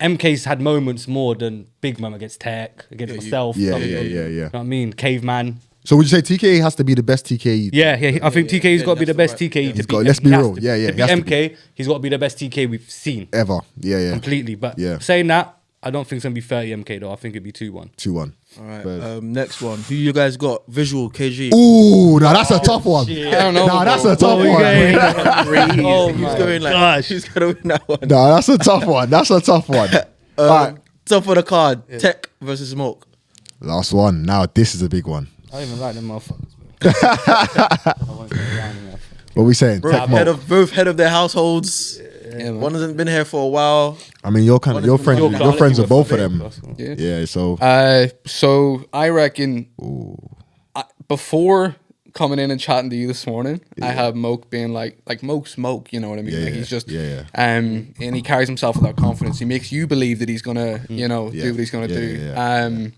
MK's had moments more than big moment against Tech, against myself. Yeah, some of yeah, them. yeah, yeah. You know what I mean? Caveman. So would you say TK has to be the best TK? Yeah. I think TK's got to be the best that's TK to He's beat. got- let's be he has real. to- Yeah, yeah, To he beat has to be. MK, he's got to be the best TK we've seen Ever. Yeah. completely. But Yeah. saying that, I don't think it's gonna be 30 MK though. I think it'd be 2-1. 2-1. All right. Birds. Next one. Who you guys got? Visual KG. Ooh, now that's a tough one. I don't know. Nah, that's a tough we one. going? Oh my who's going like? gosh. Who's gonna win that one? Nah, that's a tough one. That's a tough one. Alright, Top of the card. Tech versus Smoke. last one. Now this is a big one. I don't even like them motherfuckers. I won't go around them, What we saying? Both Tech head Mo. of both head of their households. man. One hasn't been here for a while. I mean, you're kind of you're friends. You're You're friends with both of them. them. Yeah. Yeah. So So I reckon before coming in and chatting to you this morning, I have Moke being like Moke Smoke, you know what I mean? Yeah, like he's just yeah. and he carries himself with that confidence. He makes you believe that he's gonna, you know, Yeah. do what he's gonna Yeah, do. yeah,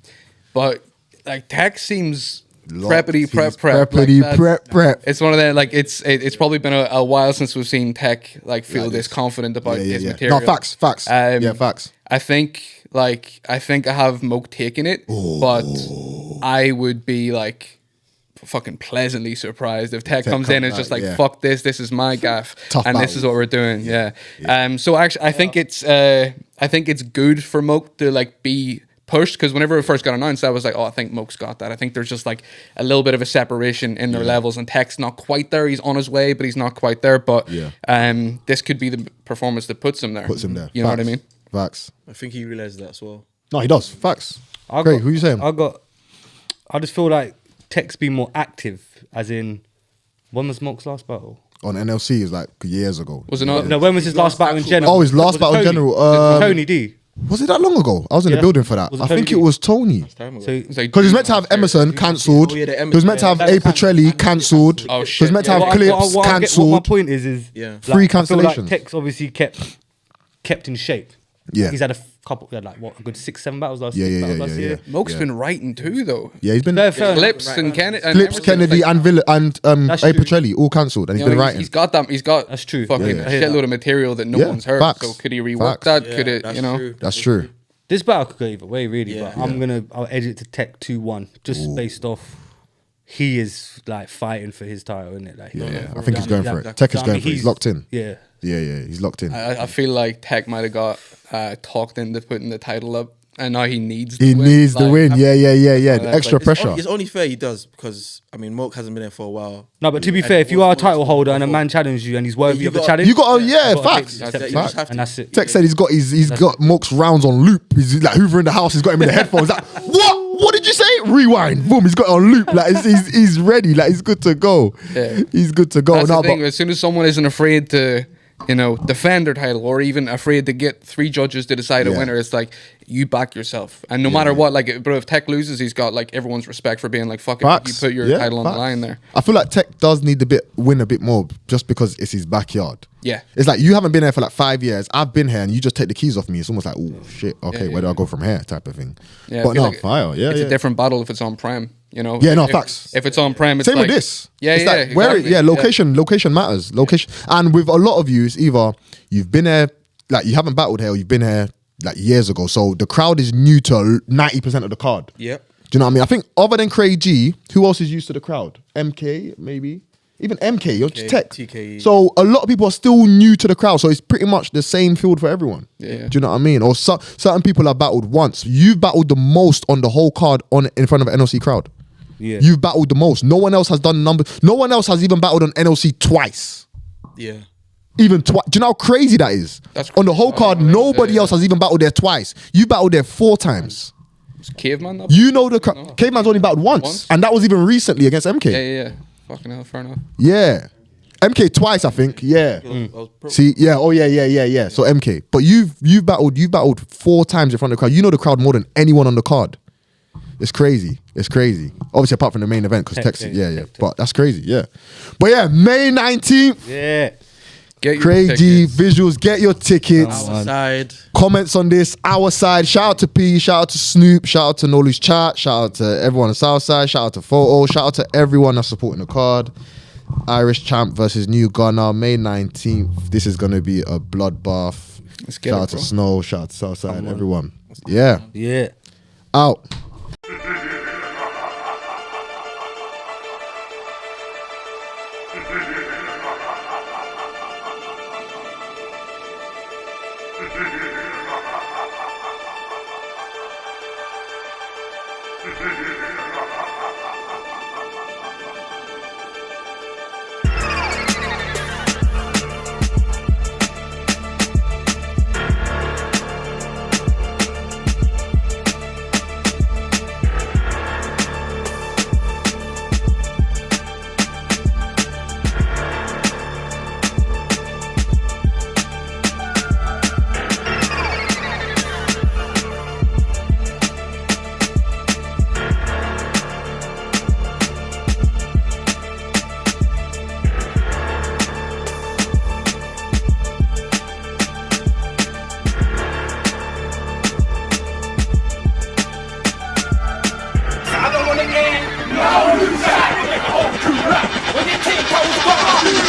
But like Tech seems Locked. preppity He's prep. preppity Like, prep. it's one of the like it's probably been a while since we've seen Tech like feel Like this this. confident about his Yeah. material. No, facts. Yeah, facts. I think I have Moke taking it, but I would be like fucking pleasantly surprised if Tech comes in and it's just like, yeah. fuck this is my gaff Tough and this battle. is what we're doing. Yeah. So actually I think it's good for Moke to like be pushed, because whenever it first got announced, I was like, oh, I think Moke's got that. I think there's just like a little bit of a separation in their levels, and Tech's not quite there. He's on his way, but he's not quite there. But this could be the performance that puts him there. Puts him there. You know what I mean? Facts. I think he realized that as well. No, he does. Facts. Great. Who you saying? I just feel like Tech's been more active, as in, when was Moke's last battle? On NLC is like years ago. Was it not? No, when was his last battle in general? Oh, his last Was it battle in Tony? general, Was it Tony D. Was it that long ago? I was in Yeah, the building for that. was it I think Tony it was Tony. Time ago. So It's like Because he was meant to have Emerson cancelled. Oh, yeah, the He was meant to have A. Petrelli cancelled. Oh, He was shit. meant to have Yeah, Clips what my cancelled. point is Yeah. Free I feel like cancellations. Tech's obviously kept in shape. Yeah. He's had a couple, he had like what, a good 6-7 battles last Yeah, six yeah, battles yeah, last yeah, year. yeah. Moke's been writing too, though. Yeah, he's been Fair enough. Clips and Kennedy. Clips, Kennedy, and Villa and That's A. true. Petrelli all cancelled, and he's been writing. He's got that. He's got That's true. fucking Yeah, yeah. a I hear shitload that. of material that no Yeah, one's heard. facts. So could he rework Facts. that? Yeah, Could it? that's You know. true. That's true. This battle could go either way, really. Yeah. But I'll edit it to Tech 2-1, just based off he is like fighting for his title, isn't it? Like, Yeah, I think he's going for it. Tech is going for it. He's locked in. Yeah. Yeah, he's locked in. I feel like Tech might have got talked into putting the title up, and now he needs. He the win. needs the Like, win. Yeah. like, Extra it's pressure. It's only fair he does, because I mean, Moke hasn't been there for a while. No, but to be And fair, if you are a Moke's title holder and a before. man challenges you and he's worthy You of the got- challenge, You got you yeah, gotta facts. take- That's it. You Facts. just have to. and that's it. Tech said he's got Moke's rounds on loop. He's like Hoover in the house. He's got him in the headphones. Like what did you say? Rewind. Boom. He's got it on loop. Like he's ready. Like he's good to go. Yeah. He's good to go. That's No, the thing. but As soon as someone isn't afraid to, defend their title, or even afraid to get 3 judges to decide a Yeah. winner, it's like you back yourself. And no matter what, like, but if Tech loses, he's got like everyone's respect for being like, fuck it, you facts. put your Yeah, title on facts. the line there. I feel like Tech does need to win a bit more, just because it's his backyard. Yeah. It's like you haven't been here for like 5 years. I've been here, and you just take the keys off me. It's almost like, oh shit. Okay, Yeah, where do I go from here? Type of thing. Yeah, I but feel no, like fire. Yeah, it's yeah. a different battle if it's on Prem. Yeah, no, If- facts. If it's on Prem, it's Same like, with this. Yeah, It's yeah, like where exactly. location matters. Location, and with a lot of you, it's either you've been here, like you haven't battled here, or you've been here like years ago. So the crowd is new to 90% of the card. Yep. Do you know what I mean? I think other than Crai-G, who else is used to the crowd? MK, maybe? Even MK, you're just Tech. TKE. So a lot of people are still new to the crowd. So it's pretty much the same field for everyone. Yeah. Do you know what I mean? Or certain people have battled once. You've battled the most on the whole card in front of an NLC crowd. Yeah. You've battled the most. No one else has done numbers. No one else has even battled on NLC twice. Yeah. Even twice. Do you know how crazy that is? That's on the whole card, nobody else has even battled there twice. You battled there 4 times. It's Caveman up? You know the Caveman's only battled once, and that was even recently against MK. Yeah. Fucking hell, fair enough. Yeah. MK twice, I think. Yeah. I was pro- See, yeah, oh yeah. So MK. But you've battled 4 times in front of the crowd. You know the crowd more than anyone on the card. It's crazy. Obviously, apart from the main event, because Tech, Texas, yeah, yeah. Tech. But that's crazy, yeah. But yeah, May 19th. Yeah. Get your Crai-G, tickets. Visuals, get your tickets. Ourside. Comments on this, Ourside. Shout out to P, shout out to Snoop, shout out to Nolu's chat, shout out to everyone on Southside, shout out to Photo, shout out to everyone that's supporting the card. Irish Champ versus New Gunner, May 19th. This is gonna be a bloodbath. Let's get Shout it, out to bro. Snow, shout out to Southside, everyone. Yeah. Yeah. Out. I don't wanna get no you shot. When your team goes far,